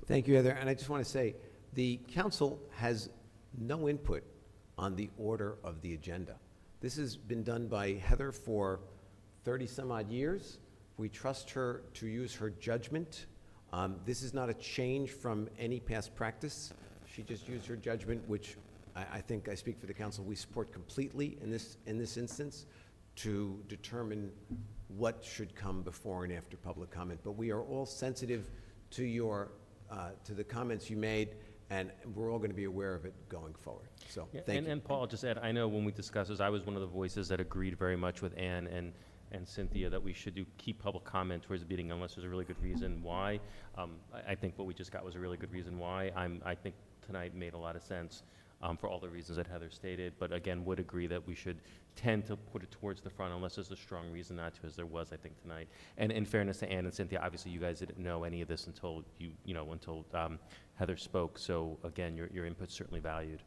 Thank you, Heather. And I just want to say, the council has no input on the order of the agenda. This has been done by Heather for 30-some-odd years. We trust her to use her judgment. This is not a change from any past practice. She just used her judgment, which I think I speak for the council, we support completely in this instance, to determine what should come before and after public comment. But we are all sensitive to your to the comments you made, and we're all going to be aware of it going forward. So, thank you. And Paul, I'll just add, I know when we discussed this, I was one of the voices that agreed very much with Ann and Cynthia that we should keep public comment towards the meeting unless there's a really good reason why. I think what we just got was a really good reason why. I think tonight made a lot of sense for all the reasons that Heather stated, but again, would agree that we should tend to put it towards the front unless there's a strong reason not to, as there was, I think, tonight. And in fairness to Ann and Cynthia, obviously you guys didn't know any of this until until Heather spoke. So again, your input's certainly valued.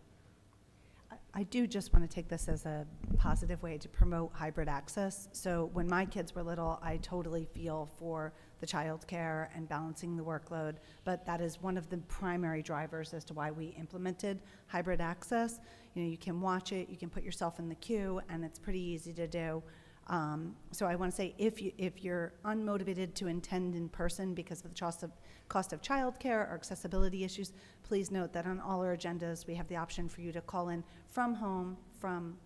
I do just want to take this as a positive way to promote hybrid access. So when my kids were little, I totally feel for the childcare and balancing the workload, but that is one of the primary drivers as to why we implemented hybrid access. You can watch it, you can put yourself in the queue, and it's pretty easy to do. So I want to say, if you're unmotivated to attend in person because of the cost of childcare or accessibility issues, please note that on all our agendas, we have the option for you to call in from home, from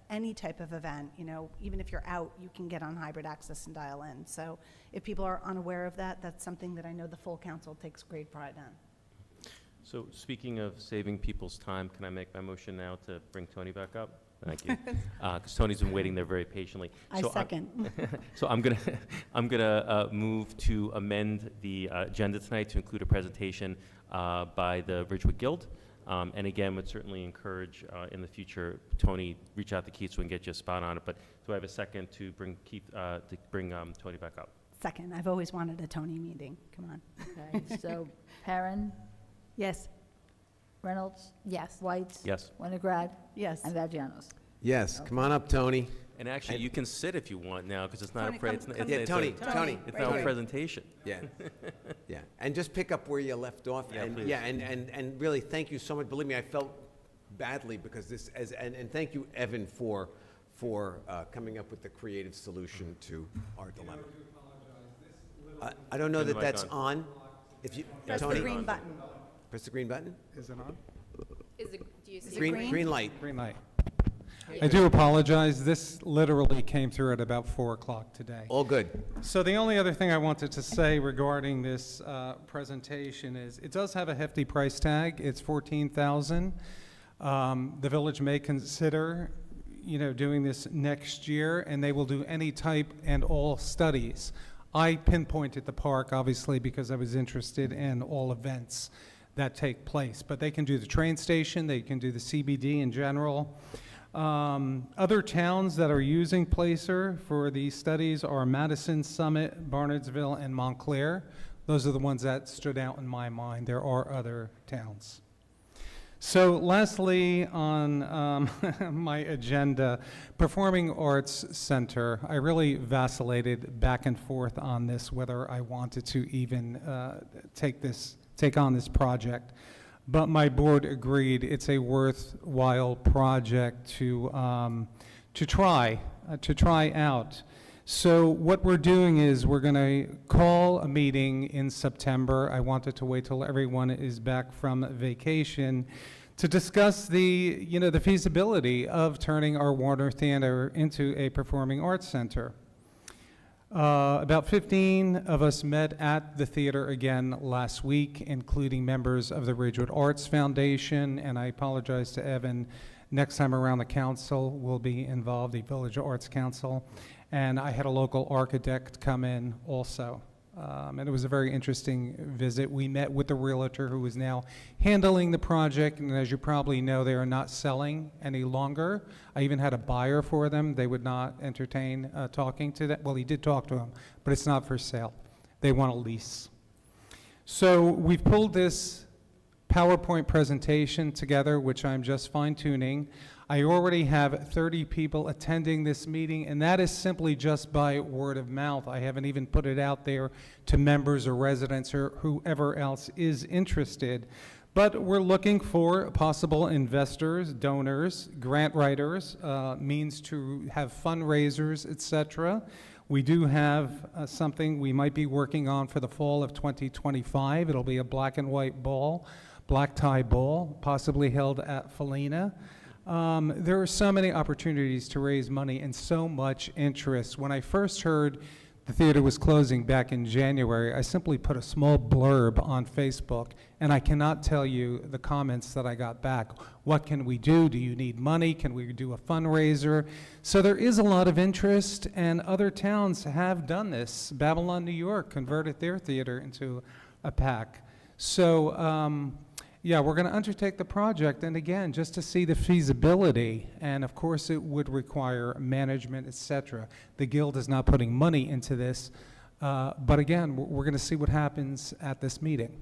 any type of event. Even if you're out, you can get on hybrid access and dial in. So if people are unaware of that, that's something that I know the full council takes great pride in. So speaking of saving people's time, can I make my motion now to bring Tony back up? Thank you, because Tony's been waiting there very patiently. I second. So I'm gonna move to amend the agenda tonight to include a presentation by the Ridgewood Guild, and again, would certainly encourage in the future, Tony, reach out to Keith so we can get you a spot on it. But do I have a second to bring Tony back up? Second. I've always wanted a Tony meeting. Come on. Okay, so Perrin, Yes. Reynolds, Yes. Whites. Yes. Winograd, Yes. and Vagianos. Yes, come on up, Tony. And actually, you can sit if you want now, because it's not Tony, a pre- come- it's not- come- it's- Yeah, it's a- Tony, It's not a presentation. Yeah, yeah, and just pick up where you left off. Yeah, And please. yeah, and really, thank you so much. Believe me, I felt badly because and thank you, Evan, for coming up with the creative solution to our dilemma. I don't know Turn the that mic that's on. on. If you, Press Tony, the green button. press the green button. Is it on? Do you see Green light. Green light. I do apologize. This literally came through at about 4 o'clock today. All good. So the only other thing I wanted to say regarding this presentation is it does have a hefty price tag. It's $14,000. The village may consider, doing this next year, and they will do any type and all studies. I pinpointed the park, obviously, because I was interested in all events that take place. But they can do the train station, they can do the CBD in general. Other towns that are using Placer for these studies are Madison, Summit, Barnardsville, and Montclair. Those are the ones that stood out in my mind. There are other towns. So lastly, on my agenda, Performing Arts Center, I really vacillated back and forth on this, whether I wanted to even take on this project. But my board agreed it's a worthwhile project to try out. So what we're doing is we're going to call a meeting in September. I wanted to wait till everyone is back from vacation to discuss the feasibility of turning our Warner Theater into a performing arts center. About 15 of us met at the theater again last week, including members of the Ridgewood Arts Foundation, and I apologize to Evan. Next time around, the council will be involved, the Village Arts Council, and I had a local architect come in also. And it was a very interesting visit. We met with the realtor who is now handling the project, and as you probably know, they are not selling any longer. I even had a buyer for them. They would not entertain talking to that. Well, he did talk to them, but it's not for sale. They want a lease. So we've pulled this PowerPoint presentation together, which I'm just fine-tuning. I already have 30 people attending this meeting, and that is simply just by word of mouth. I haven't even put it out there to members or residents or whoever else is interested. But we're looking for possible investors, donors, grant writers, means to have fundraisers, etc. We do have something we might be working on for the fall of 2025. It'll be a black and white ball, black tie ball, possibly held at Felina. There are so many opportunities to raise money and so much interest. When I first heard the theater was closing back in January, I simply put a small blurb on Facebook, and I cannot tell you the comments that I got back. What can we do? Do you need money? Can we do a fundraiser? So there is a lot of interest, and other towns have done this. Babylon, New York converted their theater into a PAC. So, yeah, we're going to undertake the project, and again, just to see the feasibility, and of course it would require management, etc. The Guild is not putting money into this, but again, we're going to see what happens at this meeting.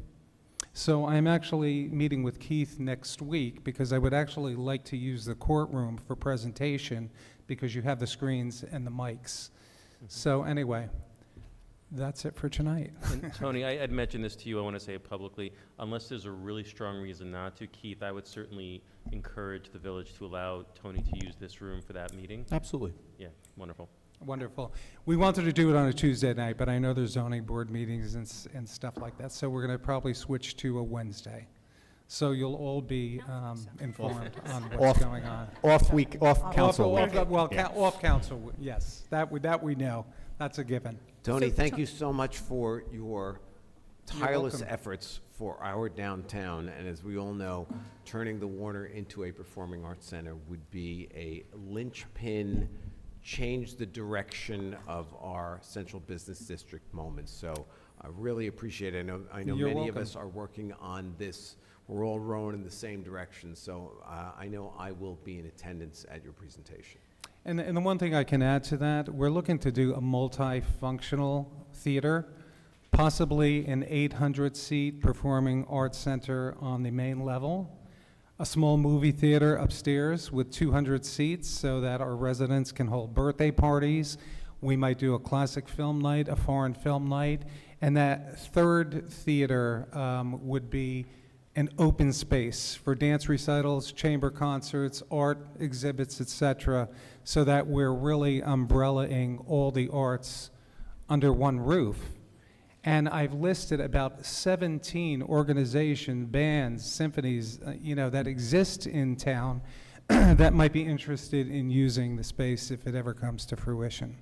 So I'm actually meeting with Keith next week because I would actually like to use the courtroom for presentation because you have the screens and the mics. So anyway, that's it for tonight. And Tony, I'd mentioned this to you, I want to say it publicly, unless there's a really strong reason not to, Keith, I would certainly encourage the village to allow Tony to use this room for that meeting. Absolutely. Yeah, wonderful. Wonderful. We wanted to do it on a Tuesday night, but I know there's zoning board meetings and stuff like that, so we're going to probably switch to a Wednesday. So you'll all be informed on what's going on. Off council week. Off council, yes. That we know. That's a given. Tony, thank you so much for your tireless welcome. efforts for our downtown. And as we all know, turning the Warner into a performing arts center would be a linchpin, change the direction of our central business district moment. So I really appreciate it. I know You're many of welcome. us are working on this. We're all rowing in the same direction. So I know I will be in attendance at your presentation. And the one thing I can add to that, we're looking to do a multifunctional theater, possibly an 800-seat performing arts center on the main level, a small movie theater upstairs with 200 seats so that our residents can hold birthday parties. We might do a classic film night, a foreign film night, and that third theater would be an open space for dance recitals, chamber concerts, art exhibits, etc., so that we're really umbrellaing all the arts under one roof. And I've listed about 17 organizations, bands, symphonies, that exist in town that might be interested in using the space if it ever comes to fruition.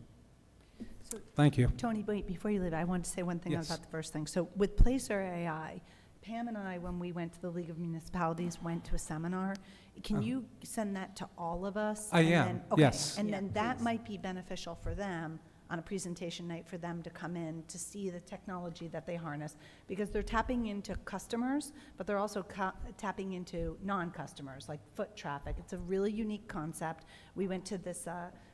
So, Thank you. Tony, wait, before you leave, I want to say one thing Yes. about the first thing. So with Placer AI, Pam and I, when we went to the League of Municipalities, went to a seminar. Can you send that to all of us? I And am, then- okay, yes. And then that might be beneficial for them on a presentation night, for them to come in to see the technology that they harness. Because they're tapping into customers, but they're also tapping into non-customers, like foot traffic. It's a really unique concept. We went to this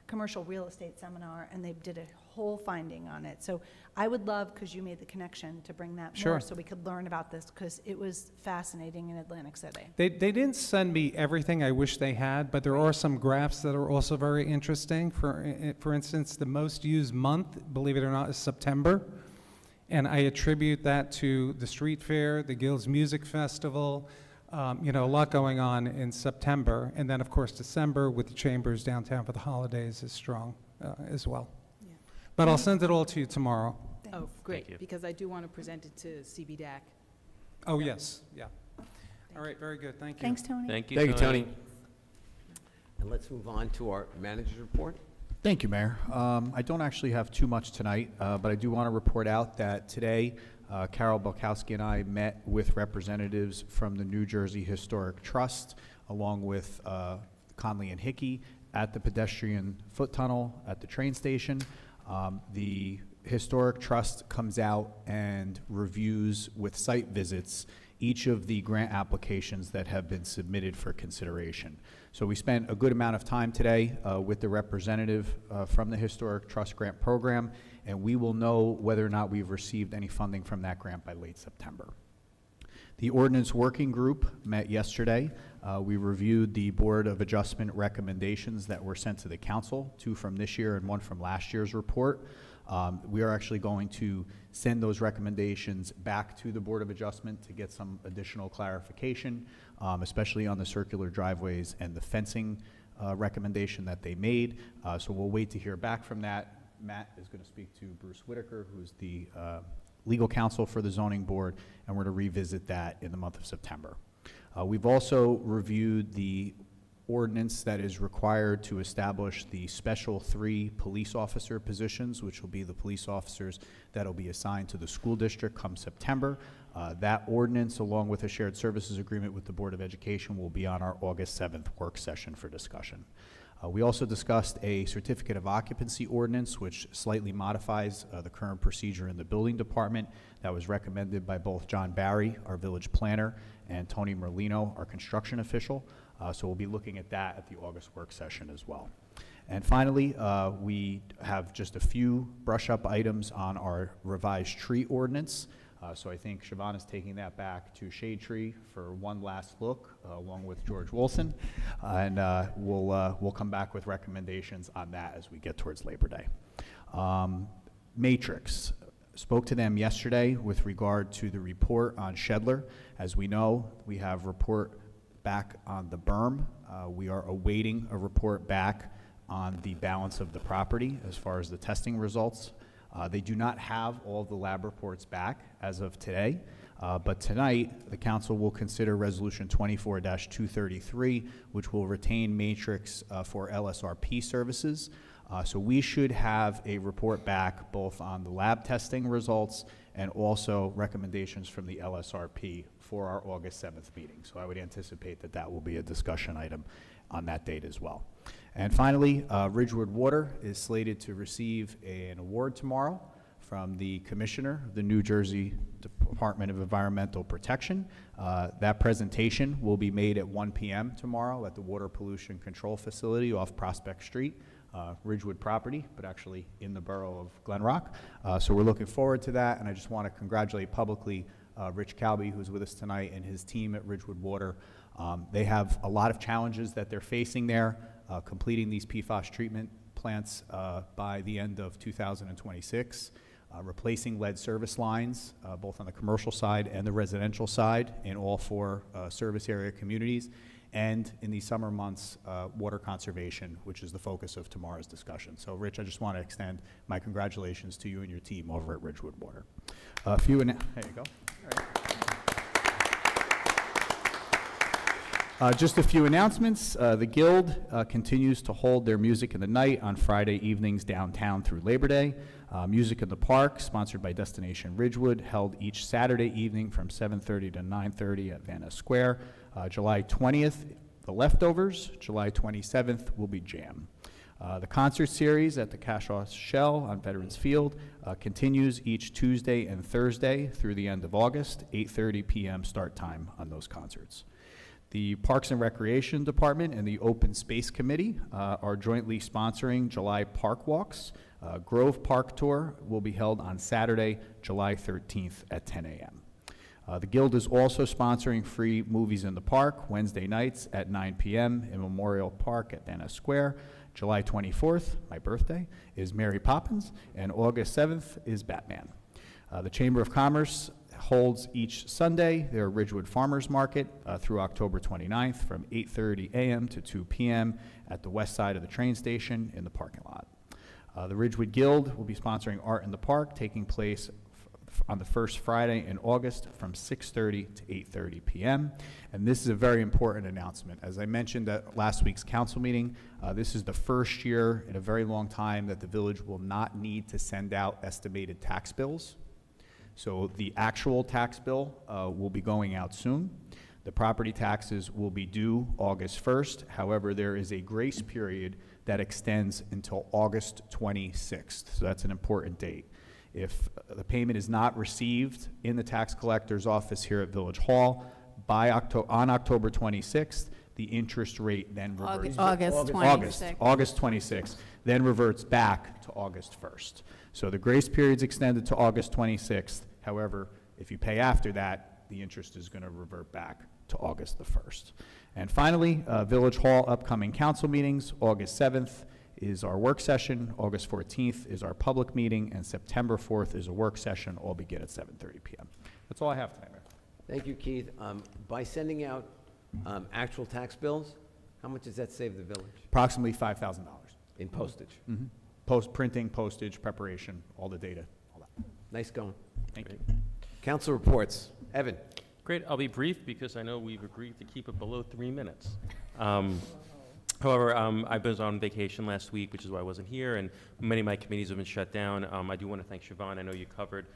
commercial real estate seminar, and they did a whole finding on it. So I would love, because you made the connection, to bring that Sure. more so we could learn about this, because it was fascinating in Atlantic City. They didn't send me everything I wish they had, but there are some graphs that are also very interesting. For instance, the most used month, believe it or not, is September. And I attribute that to the street fair, the Guild's Music Festival, a lot going on in September. And then, of course, December with the chambers downtown for the holidays is strong as well. But I'll send it all to you tomorrow. Oh, you. great, because I do want to present it to CBDAC. Oh, yes, yeah. All right, very good, thank you. Thanks, Tony. Thank you, Thank you, Tony. And let's move on to our manager's report. Thank you, Mayor. I don't actually have too much tonight, but I do want to report out that today, Carol Belkowski and I met with representatives from the New Jersey Historic Trust, along with Conley and Hickey, at the pedestrian foot tunnel at the train station. The Historic Trust comes out and reviews with site visits each of the grant applications that have been submitted for consideration. So we spent a good amount of time today with the representative from the Historic Trust Grant Program, and we will know whether or not we've received any funding from that grant by late September. The Ordinance Working Group met yesterday. We reviewed the Board of Adjustment recommendations that were sent to the council, 2 from this year and 1 from last year's report. We are actually going to send those recommendations back to the Board of Adjustment to get some additional clarification, especially on the circular driveways and the fencing recommendation that they made. So we'll wait to hear back from that. Matt is going to speak to Bruce Whitaker, who's the legal counsel for the zoning board, and we're going to revisit that in the month of September. We've also reviewed the ordinance that is required to establish the special 3 police officer positions, which will be the police officers that will be assigned to the school district come September. That ordinance, along with a shared services agreement with the Board of Education, will be on our August 7th work session for discussion. We also discussed a certificate of occupancy ordinance, which slightly modifies the current procedure in the building department. That was recommended by both John Barry, our village planner, and Tony Merlino, our construction official. So we'll be looking at that at the August work session as well. And finally, we have just a few brush-up items on our revised tree ordinance. So I think Siobhan is taking that back to Shade Tree for one last look, along with George Wilson. And we'll come back with recommendations on that as we get towards Labor Day. Matrix. Spoke to them yesterday with regard to the report on Shedler. As we know, we have report back on the berm. We are awaiting a report back on the balance of the property as far as the testing results. They do not have all of the lab reports back as of today, but tonight the council will consider Resolution 24-233, which will retain Matrix for LSRP services. So we should have a report back both on the lab testing results and also recommendations from the LSRP for our August 7th meeting. So I would anticipate that that will be a discussion item on that date as well. And finally, Ridgewood Water is slated to receive an award tomorrow from the Commissioner of the New Jersey Department of Environmental Protection. That presentation will be made at 1 p.m. tomorrow at the Water Pollution Control Facility off Prospect Street. Ridgewood property, but actually in the borough of Glen Rock. So we're looking forward to that, and I just want to congratulate publicly Rich Calby, who's with us tonight, and his team at Ridgewood Water. They have a lot of challenges that they're facing there, completing these PFAS treatment plants by the end of 2026, replacing lead service lines, both on the commercial side and the residential side in all 4 service area communities, and in the summer months, water conservation, which is the focus of tomorrow's discussion. So, Rich, I just want to extend my congratulations to you and your team over at Ridgewood Water. There you go. All right. Just a few announcements. The Guild continues to hold their Music in the Night on Friday evenings downtown through Labor Day. Music in the Park, sponsored by Destination Ridgewood, held each Saturday evening from 7:30 to 9:30 at Van Ness Square. July 20th, The Leftovers. July 27th will be Jam. The concert series at the Cashaw Shell on Veterans Field continues each Tuesday and Thursday through the end of August, 8:30 p.m. start time on those concerts. The Parks and Recreation Department and the Open Space Committee are jointly sponsoring July Park Walks. Grove Park Tour will be held on Saturday, July 13th at 10 a.m. The Guild is also sponsoring free movies in the park Wednesday nights at 9 p.m. in Memorial Park at Van Ness Square. July 24th, my birthday, is Mary Poppins, and August 7th is Batman. The Chamber of Commerce holds each Sunday their Ridgewood Farmers Market through October 29th from 8:30 a.m. to 2 p.m. at the west side of the train station in the parking lot. The Ridgewood Guild will be sponsoring Art in the Park, taking place on the first Friday in August from 6:30 to 8:30 p.m. And this is a very important announcement. As I mentioned at last week's council meeting, this is the first year in a very long time that the village will not need to send out estimated tax bills. So the actual tax bill will be going out soon. The property taxes will be due August 1st. However, there is a grace period that extends until August 26th. So that's an important date. If the payment is not received in the tax collector's office here at Village Hall on October 26th, the interest rate then reverts. August 26th, then reverts back to August 1st. So the grace period's extended to August 26th. However, if you pay after that, the interest is going to revert back to August the 1st. And finally, Village Hall upcoming council meetings. August 7th is our work session, August 14th is our public meeting, and September 4th is a work session. All begin at 7:30 p.m. That's all I have tonight, Mayor. Thank you, Keith. By sending out actual tax bills, how much does that save the village Approximately $5,000. in postage? Printing, postage, preparation, all the data, all that. Nice going. Thank you. Council reports. Evan. Great. I'll be brief because I know we've agreed to keep it below 3 minutes. However, I was on vacation last week, which is why I wasn't here, and many of my committees have been shut down. I do want to thank Siobhan. I know you covered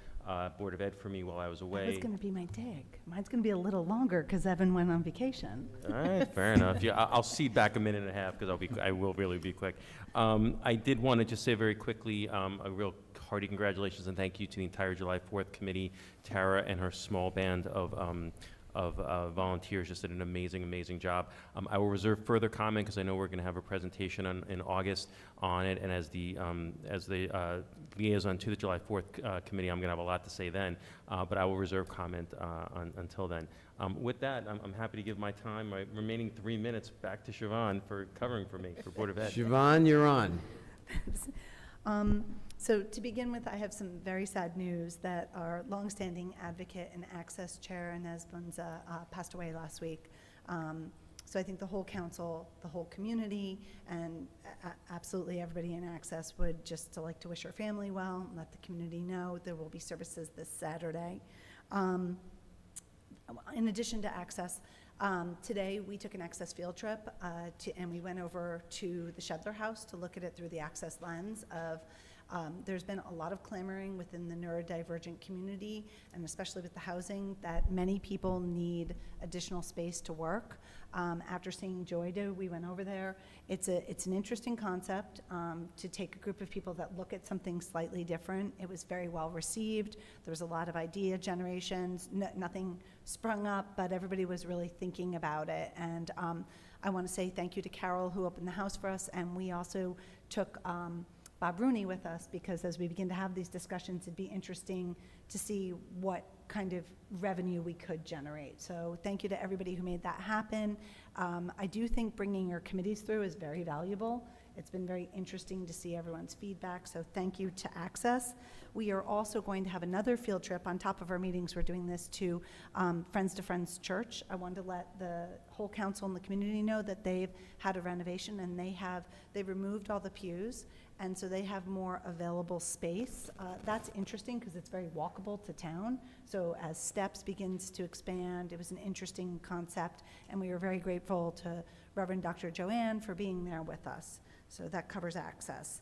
Board of Ed for me while I was away. That was going to be my dig. Mine's going to be a little longer because Evan went on vacation. All right, fair enough. Yeah, I'll cede back a minute and a half because I will really be quick. I did want to just say very quickly a real hearty congratulations and thank you to the entire July 4th committee. Tara and her small band of volunteers just did an amazing, amazing job. I will reserve further comment because I know we're going to have a presentation in August on it, and as the liaison to the July 4th committee, I'm going to have a lot to say then, but I will reserve comment until then. With that, I'm happy to give my time, my remaining 3 minutes, back to Siobhan for covering for me for Board of Ed. Siobhan, you're on. So to begin with, I have some very sad news that our longstanding advocate and access chair, Inez Bunza, passed away last week. So I think the whole council, the whole community, and absolutely everybody in access would just like to wish her family well, and let the community know there will be services this Saturday. In addition to access, today we took an access field trip and we went over to the Shedler House to look at it through the access lens of there's been a lot of clamoring within the neurodivergent community, and especially with the housing, that many people need additional space to work. After seeing Joy Do, we went over there. It's an interesting concept to take a group of people that look at something slightly different. It was very well received. There was a lot of idea generations. Nothing sprung up, but everybody was really thinking about it. And I want to say thank you to Carol, who opened the house for us, and we also took Bob Rooney with us, because as we begin to have these discussions, it'd be interesting to see what kind of revenue we could generate. So thank you to everybody who made that happen. I do think bringing your committees through is very valuable. It's been very interesting to see everyone's feedback, so thank you to Access. We are also going to have another field trip on top of our meetings. We're doing this to Friends to Friends Church. I wanted to let the whole council and the community know that they've had a renovation, and they've removed all the pews, and so they have more available space. That's interesting because it's very walkable to town. So as Steps begins to expand, it was an interesting concept, and we were very grateful to Reverend Dr. Joanne for being there with us. So that covers access.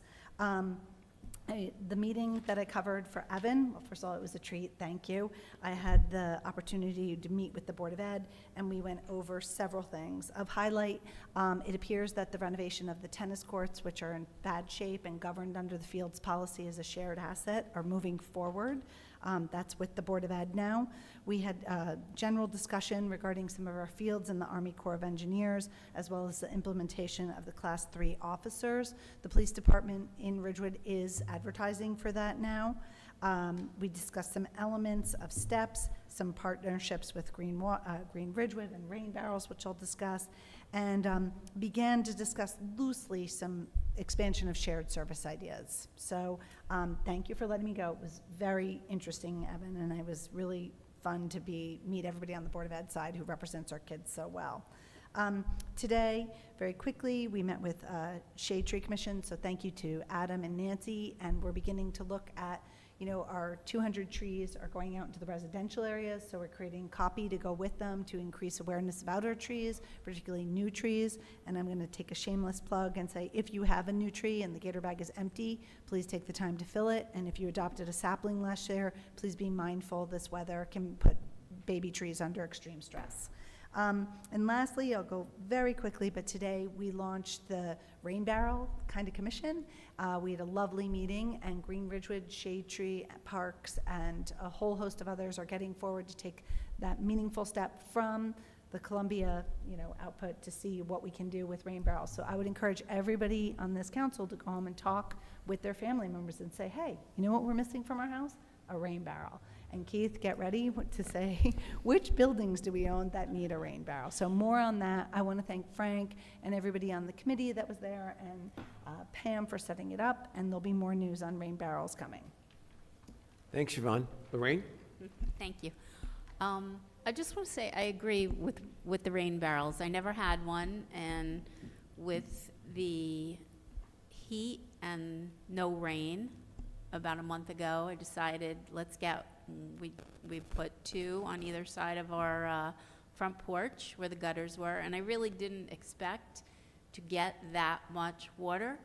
The meeting that I covered for Evan, well, first of all, it was a treat, thank you. I had the opportunity to meet with the Board of Ed, and we went over several things. Of highlight, it appears that the renovation of the tennis courts, which are in bad shape and governed under the Fields policy as a shared asset, are moving forward. That's with the Board of Ed now. We had a general discussion regarding some of our fields in the Army Corps of Engineers, as well as the implementation of the Class 3 officers. The police department in Ridgewood is advertising for that now. We discussed some elements of Steps, some partnerships with Green Ridgewood and Rain Barrels, which I'll discuss, and began to discuss loosely some expansion of shared service ideas. So thank you for letting me go. It was very interesting, Evan, and it was really fun to meet everybody on the Board of Ed side who represents our kids so well. Today, very quickly, we met with Shade Tree Commission, so thank you to Adam and Nancy, and we're beginning to look at, our 200 trees are going out into the residential areas, so we're creating copy to go with them to increase awareness about our trees, particularly new trees. And I'm going to take a shameless plug and say, if you have a new tree and the gator bag is empty, please take the time to fill it. And if you adopted a sapling last year, please be mindful this weather can put baby trees under extreme stress. And lastly, I'll go very quickly, but today we launched the Rain Barrel kind of commission. We had a lovely meeting, and Green Ridgewood, Shade Tree, Parks, and a whole host of others are getting forward to take that meaningful step from the Columbia, output to see what we can do with Rain Barrels. So I would encourage everybody on this council to go home and talk with their family members and say, hey, you know what we're missing from our house? A rain barrel. And Keith, get ready to say, which buildings do we own that need a rain barrel? So more on that. I want to thank Frank and everybody on the committee that was there, and Pam for setting it up, and there'll be more news on rain barrels coming. Thanks, Siobhan. Lorraine? Thank you. I just want to say I agree with the rain barrels. I never had one, and with the heat and no rain about a month ago, I decided we put 2 on either side of our front porch where the gutters were, and I really didn't expect to get that much water,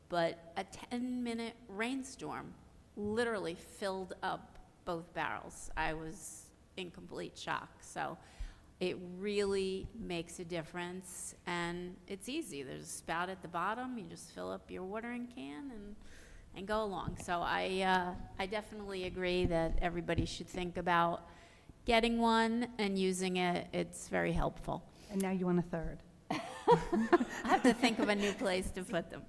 but a 10-minute rainstorm literally filled up both barrels. I was in complete shock. So it really makes a difference, and it's easy. There's a spout at the bottom. You just fill up your watering can and go along. So I definitely agree that everybody should think about getting one and using it. It's very helpful. And now you want a third. I have to think of a new place to put them.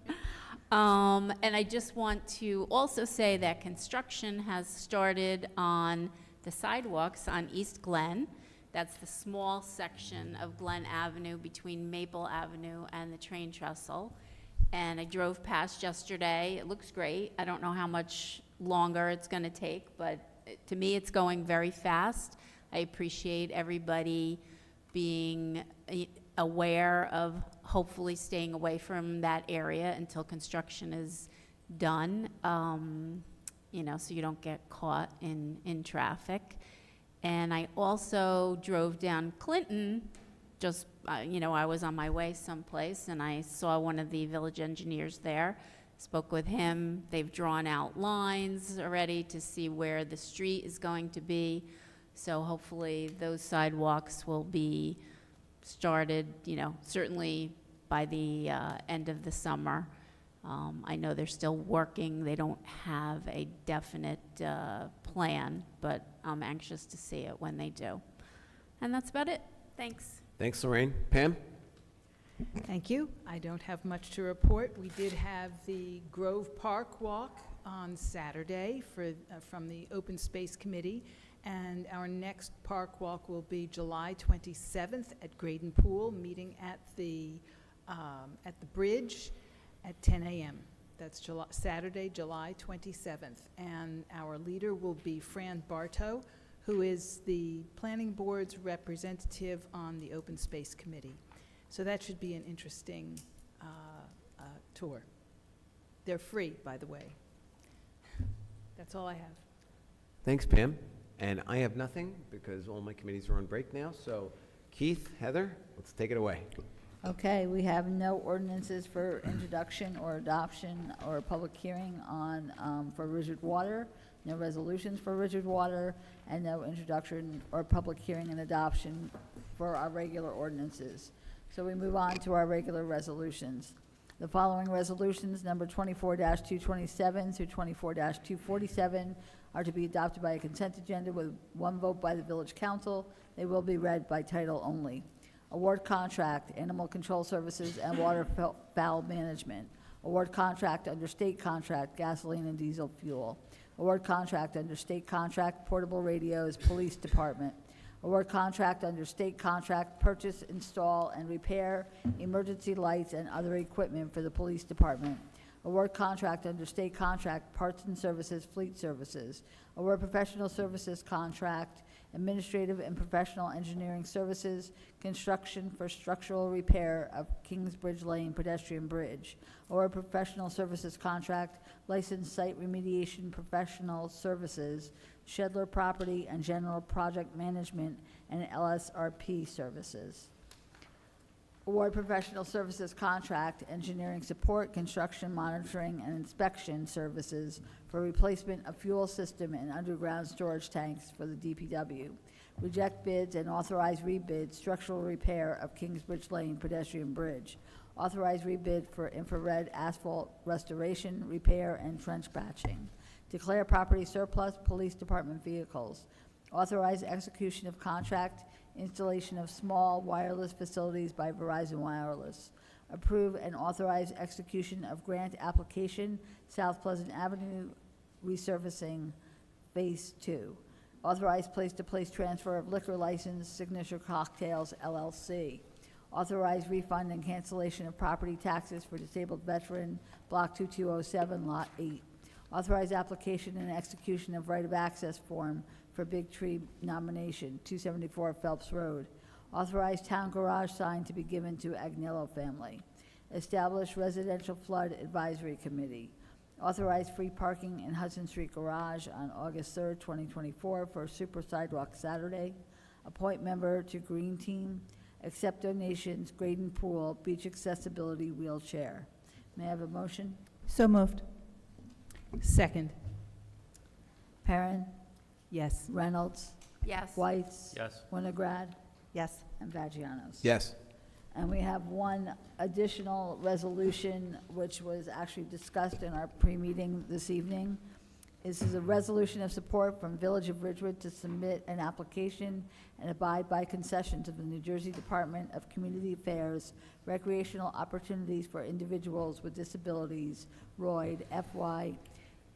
And I just want to also say that construction has started on the sidewalks on East Glen. That's the small section of Glen Avenue between Maple Avenue and the train trestle. And I drove past yesterday. It looks great. I don't know how much longer it's going to take, but to me, it's going very fast. I appreciate everybody being aware of hopefully staying away from that area until construction is done, so you don't get caught in traffic. And I also drove down Clinton, just, I was on my way someplace, and I saw one of the village engineers there, spoke with him. They've drawn out lines already to see where the street is going to be. So hopefully those sidewalks will be started, certainly by the end of the summer. I know they're still working. They don't have a definite plan, but I'm anxious to see it when they do. And that's about it. Thanks. Thanks, Lorraine. Pam? Thank you. I don't have much to report. We did have the Grove Park Walk on Saturday from the Open Space Committee, and our next park walk will be July 27th at Graydon Pool, meeting at the bridge at 10 a.m. That's Saturday, July 27th. And our leader will be Fran Bartow, who is the Planning Board's representative on the Open Space Committee. So that should be an interesting tour. They're free, by the way. That's all I have. Thanks, Pam. And I have nothing because all my committees are on break now. So Keith, Heather, let's take it away. Okay, we have no ordinances for introduction or adoption or public hearing for Ridgewood Water, no resolutions for Ridgewood Water, and no introduction or public hearing and adoption for our regular ordinances. So we move on to our regular resolutions. The following resolutions, number 24-227 through 24-247, are to be adopted by a consent agenda with one vote by the Village Council. They will be read by title only. Award contract, Animal Control Services and Waterfowl Management. Award contract under state contract, gasoline and diesel fuel. Award contract under state contract, portable radios, Police Department. Award contract under state contract, purchase, install, and repair emergency lights and other equipment for the Police Department. Award contract under state contract, parts and services, fleet services. Award professional services contract, administrative and professional engineering services, construction for structural repair of Kingsbridge Lane pedestrian bridge. Award professional services contract, licensed site remediation professional services, Shedler Property and General Project Management, and LSRP services. Award professional services contract, engineering support, construction monitoring, and inspection services for replacement of fuel system and underground storage tanks for the DPW. Reject bids and authorize rebid structural repair of Kingsbridge Lane pedestrian bridge. Authorize rebid for infrared asphalt restoration, repair, and trench patching. Declare property surplus, police department vehicles. Authorize execution of contract, installation of small wireless facilities by Verizon Wireless. Approve and authorize execution of grant application, South Pleasant Avenue resurfacing, Phase 2. Authorize place-to-place transfer of liquor license, Signature Cocktails LLC. Authorize refund and cancellation of property taxes for disabled veteran, Block 2207, Lot 8. Authorize application and execution of right of access form for Big Tree nomination, 274 Phelps Road. Authorize town garage sign to be given to Agnello family. Establish residential flood advisory committee. Authorize free parking in Hudson Street Garage on August 3rd, 2024 for Super Sidewalk Saturday. Appoint member to Green Team. Accept donations, Graydon Pool, beach accessibility wheelchair. May I have a motion? So moved. Second. Perrin, Yes. Reynolds, Yes. Whites, Yes. Winograd, Yes. and Vagianos. Yes. And we have one additional resolution, which was actually discussed in our pre-meeting this evening. This is a resolution of support from Village of Ridgewood to submit an application and abide by concession to the New Jersey Department of Community Affairs Recreational Opportunities for Individuals with Disabilities, ROID, FY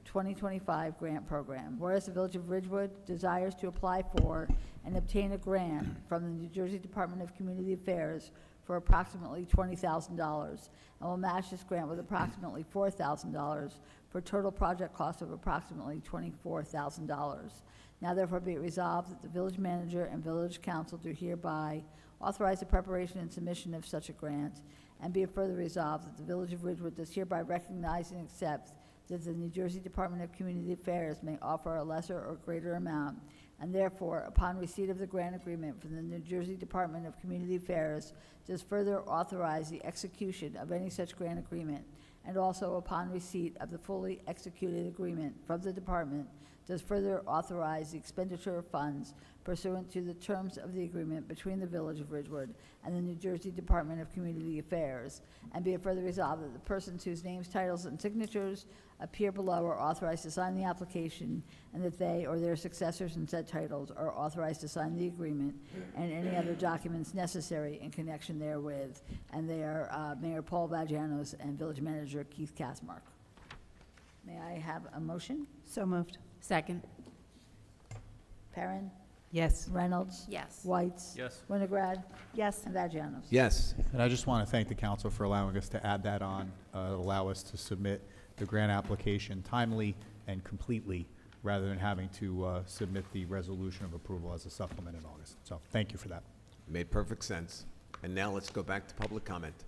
2025 grant program. Whereas the Village of Ridgewood desires to apply for and obtain a grant from the New Jersey Department of Community Affairs for approximately $20,000, and will match this grant with approximately $4,000 for a total project cost of approximately $24,000. Now therefore be it resolved that the village manager and village council do hereby authorize the preparation and submission of such a grant, and be it further resolved that the Village of Ridgewood does hereby recognize and accept that the New Jersey Department of Community Affairs may offer a lesser or greater amount, and therefore, upon receipt of the grant agreement from the New Jersey Department of Community Affairs, does further authorize the execution of any such grant agreement, and also upon receipt of the fully executed agreement from the department, does further authorize the expenditure of funds pursuant to the terms of the agreement between the Village of Ridgewood and the New Jersey Department of Community Affairs, and be it further resolved that the persons whose names, titles, and signatures appear below are authorized to sign the application, and that they or their successors in said titles are authorized to sign the agreement and any other documents necessary in connection therewith. And they are Mayor Paul Vagianos and Village Manager Keith Kasmark. May I have a motion? So moved. Second. Perrin, Yes. Reynolds, Yes. Whites, Yes. Winograd, Yes. and Vagianos. Yes. And I just want to thank the council for allowing us to add that on, allow us to submit the grant application timely and completely, rather than having to submit the resolution of approval as a supplement in August. So thank you for that. Made perfect sense. And now let's go back to public comment.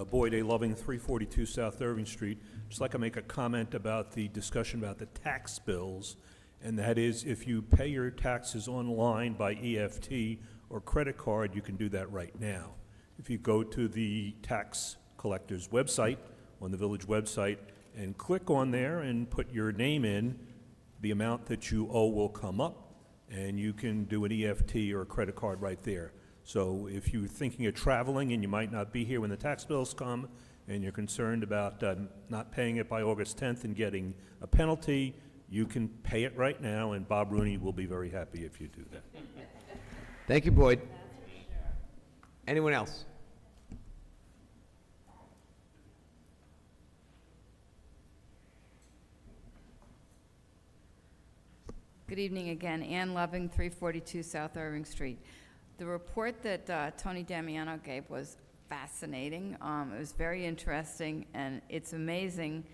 Boyd A. Loving, 342 South Irving Street. Just like to make a comment about the discussion about the tax bills, and that is, if you pay your taxes online by EFT or credit card, you can do that right now. If you go to the tax collector's website, on the village website, and click on there and put your name in, the amount that you owe will come up, and you can do an EFT or a credit card right there. So if you're thinking of traveling and you might not be here when the tax bills come, and you're concerned about not paying it by August 10th and getting a penalty, you can pay it right now, and Bob Rooney will be very happy if you do that. Thank you, Boyd. Anyone else? Good evening again. Ann Loving, 342 South Irving Street. The report that Tony Damiano gave was fascinating. It was very interesting, and it's amazing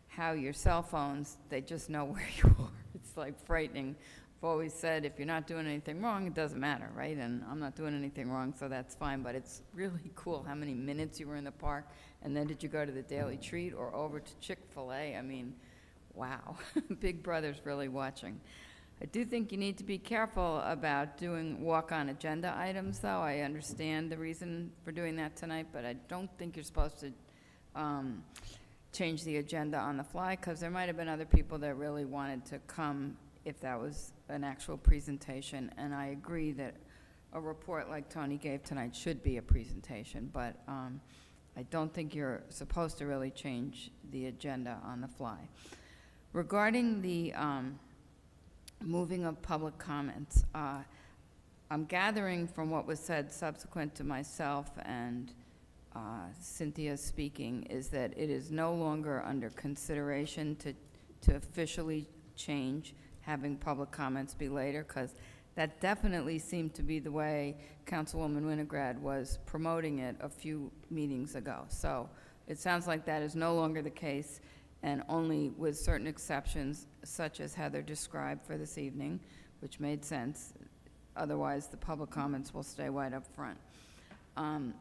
how your cell phones, they just know where you are. It's like frightening. I've always said, if you're not doing anything wrong, it doesn't matter, right? And I'm not doing anything wrong, so that's fine. But it's really cool how many minutes you were in the park, and then did you go to the Daily Treat or over to Chick-fil-A? I mean, wow. Big Brother's really watching. I do think you need to be careful about doing walk-on agenda items, though. I understand the reason for doing that tonight, but I don't think you're supposed to change the agenda on the fly, because there might have been other people that really wanted to come if that was an actual presentation. And I agree that a report like Tony gave tonight should be a presentation, but I don't think you're supposed to really change the agenda on the fly. Regarding the moving of public comments, I'm gathering from what was said subsequent to myself and Cynthia speaking is that it is no longer under consideration to officially change having public comments be later, because that definitely seemed to be the way Councilwoman Winograd was promoting it a few meetings ago. So it sounds like that is no longer the case, and only with certain exceptions, such as Heather described for this evening, which made sense. Otherwise, the public comments will stay right up front. I'm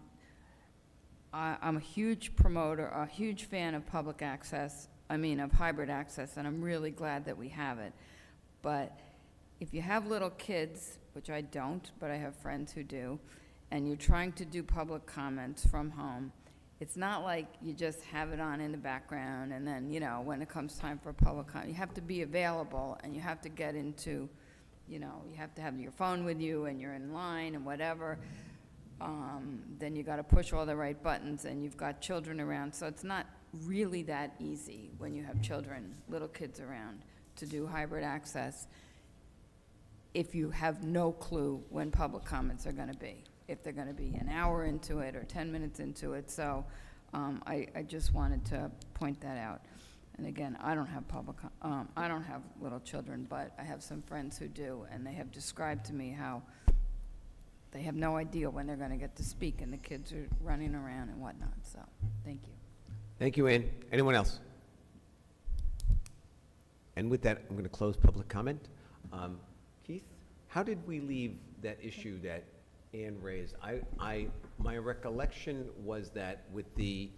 a huge promoter, a huge fan of public access, of hybrid access, and I'm really glad that we have it. But if you have little kids, which I don't, but I have friends who do, and you're trying to do public comments from home, it's not like you just have it on in the background and then, when it comes time for public comment, you have to be available and you have to get into, you have to have your phone with you and you're in line and whatever. Then you got to push all the right buttons and you've got children around. So it's not really that easy when you have children, little kids around, to do hybrid access if you have no clue when public comments are going to be, if they're going to be an hour into it or 10 minutes into it. So I just wanted to point that out. And again, I don't have I don't have little children, but I have some friends who do, and they have described to me how they have no idea when they're going to get to speak, and the kids are running around and whatnot. So thank you. Thank you, Ann. Anyone else? And with that, I'm going to close public comment. Keith, how did we leave that issue that Ann raised? My recollection was that with the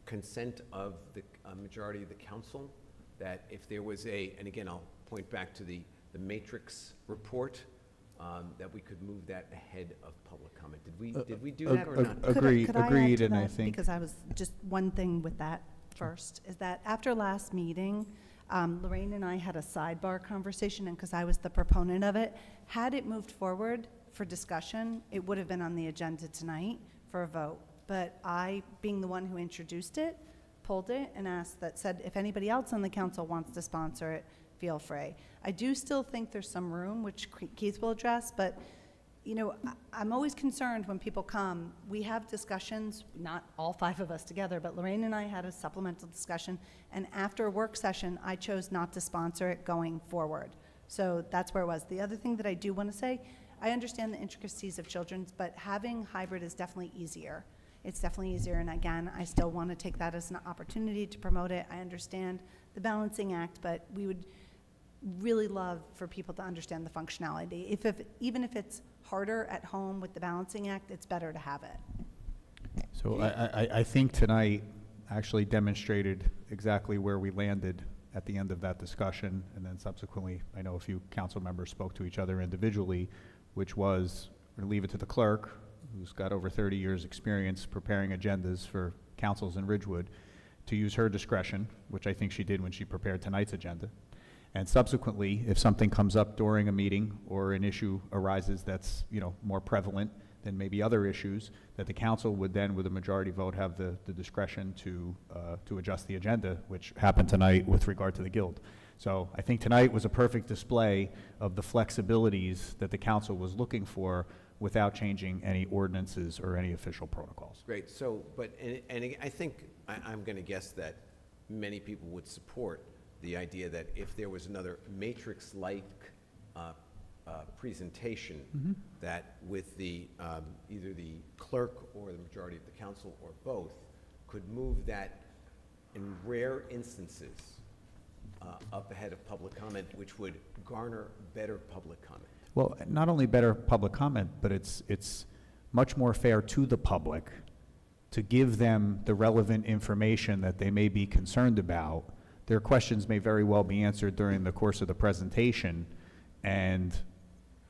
consent of the majority of the council, that if there was and again, I'll point back to the matrix report, that we could move that ahead of public comment. Did we do that or not? Agreed, Could I add agreed, to and I that? think. Because I was, just one thing with that first, is that after last meeting, Lorraine and I had a sidebar conversation, and because I was the proponent of it, had it moved forward for discussion, it would have been on the agenda tonight for a vote. But I, being the one who introduced it, pulled it and said if anybody else on the council wants to sponsor it, feel free. I do still think there's some room, which Keith will address, but I'm always concerned when people come. We have discussions, not all 5 of us together, but Lorraine and I had a supplemental discussion, and after a work session, I chose not to sponsor it going forward. So that's where it was. The other thing that I do want to say, I understand the intricacies of children's, but having hybrid is definitely easier. It's definitely easier, and again, I still want to take that as an opportunity to promote it. I understand the balancing act, but we would really love for people to understand the functionality. Even if it's harder at home with the balancing act, it's better to have it. So I think tonight actually demonstrated exactly where we landed at the end of that discussion, and then subsequently, I know a few council members spoke to each other individually, which was, we're going to leave it to the clerk, who's got over 30 years' experience preparing agendas for councils in Ridgewood, to use her discretion, which I think she did when she prepared tonight's agenda. And subsequently, if something comes up during a meeting or an issue arises that's more prevalent than maybe other issues, that the council would then, with a majority vote, have the discretion to adjust the agenda, which happened tonight with regard to the Guild. So I think tonight was a perfect display of the flexibilities that the council was looking for without changing any ordinances or any official protocols. Great. So, and I think I'm going to guess that many people would support the idea that if there was another matrix-like presentation, Mhm. that with the, either the clerk or the majority of the council or both, could move that in rare instances up ahead of public comment, which would garner better public comment. Well, not only better public comment, but it's much more fair to the public to give them the relevant information that they may be concerned about. Their questions may very well be answered during the course of the presentation, and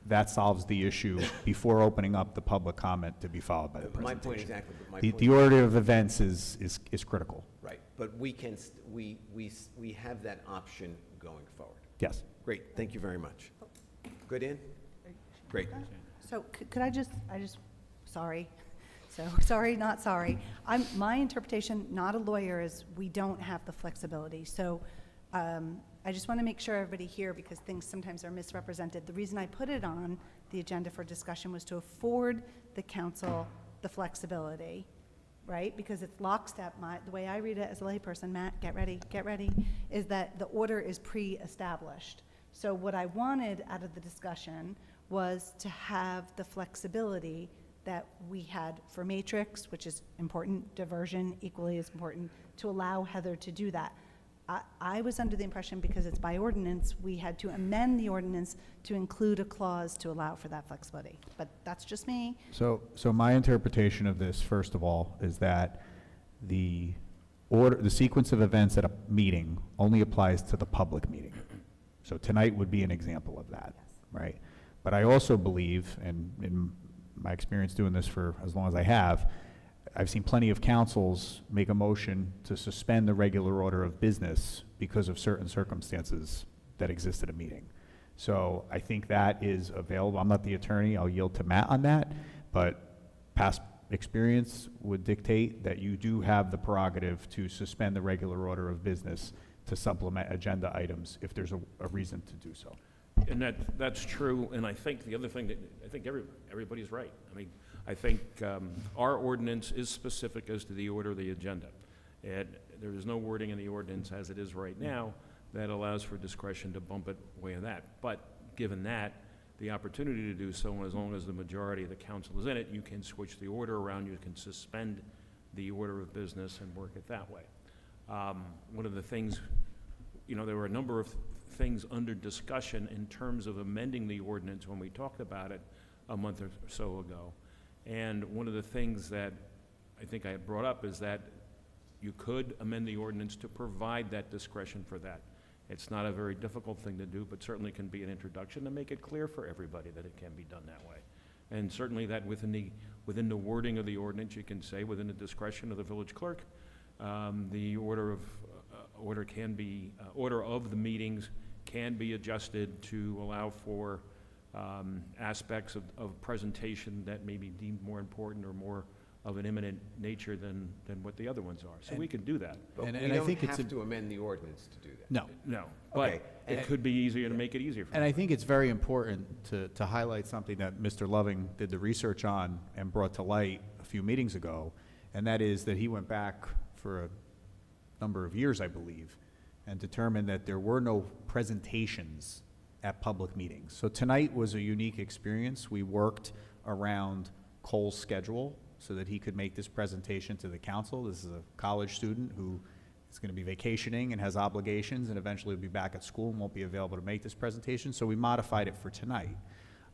that solves the issue before opening up the public comment to be followed by the My presentation. point exactly, but my The, point. the order of events is critical. Right, but we can, we have that option going forward. Yes. Great, thank you very much. Good, Ann? Great. So could I just, sorry. So, sorry, not sorry. My interpretation, not a lawyer, is we don't have the flexibility. So I just want to make sure everybody here, because things sometimes are misrepresented. The reason I put it on the agenda for discussion was to afford the council the flexibility, right? Because it's lockstep. The way I read it as a layperson, Matt, get ready, is that the order is pre-established. So what I wanted out of the discussion was to have the flexibility that we had for Matrix, which is important, diversion equally as important, to allow Heather to do that. I was under the impression, because it's by ordinance, we had to amend the ordinance to include a clause to allow for that flexibility. But that's just me. So my interpretation of this, first of all, is that the sequence of events at a meeting only applies to the public meeting. So tonight would be an example of that, right? But I also believe, and in my experience doing this for as long as I have, I've seen plenty of councils make a motion to suspend the regular order of business because of certain circumstances that exist at a meeting. So I think that is available. I'm not the attorney, I'll yield to Matt on that, but past experience would dictate that you do have the prerogative to suspend the regular order of business to supplement agenda items if there's a reason to do so. And that's true, and I think the other thing that, I think everybody's right. I mean, I think our ordinance is specific as to the order of the agenda. And there is no wording in the ordinance as it is right now that allows for discretion to bump it way in that. But given that, the opportunity to do so, as long as the majority of the council is in it, you can switch the order around, you can suspend the order of business and work it that way. One of the things, there were a number of things under discussion in terms of amending the ordinance when we talked about it a month or so ago. And one of the things that I think I had brought up is that you could amend the ordinance to provide that discretion for that. It's not a very difficult thing to do, but certainly can be an introduction to make it clear for everybody that it can be done that way. And certainly that within the wording of the ordinance, you can say within the discretion of the village clerk, the order of the meetings can be adjusted to allow for aspects of presentation that may be deemed more important or more of an imminent nature than what the other ones are. So we can do that. But And we I don't think it's have to amend the ordinance to do that. No. But Okay. it could be easier to make it easier for And I think it's very important to highlight something that Mr. Loving did the research on and brought to light a few meetings ago, and that is that he went back for a number of years, I believe, and determined that there were no presentations at public meetings. So tonight was a unique experience. We worked around Cole's schedule so that he could make this presentation to the council. This is a college student who is going to be vacationing and has obligations and eventually will be back at school and won't be available to make this presentation, so we modified it for tonight.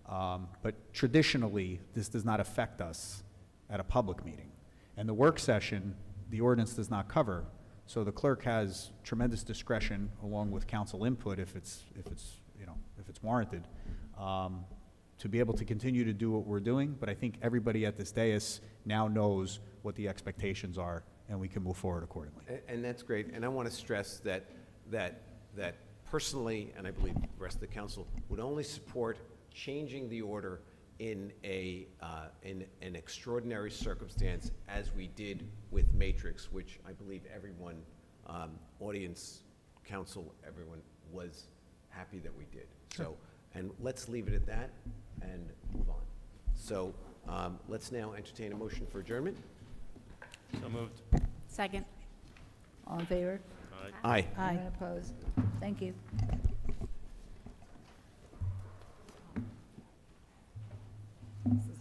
But traditionally, this does not affect us at a public meeting. And the work session, the ordinance does not cover, so the clerk has tremendous discretion, along with council input if it's warranted, to be able to continue to do what we're doing. But I think everybody at this dais now knows what the expectations are, and we can move forward accordingly. And that's great, and I want to stress that personally, and I believe the rest of the council, would only support changing the order in an extraordinary circumstance, as we did with Matrix, which I believe everyone, audience, council, everyone was happy that we did. So, and let's leave it at that and move on. So let's now entertain a motion for adjournment. So moved. Second. All in favor? Aye. Anyone opposed? Thank you. So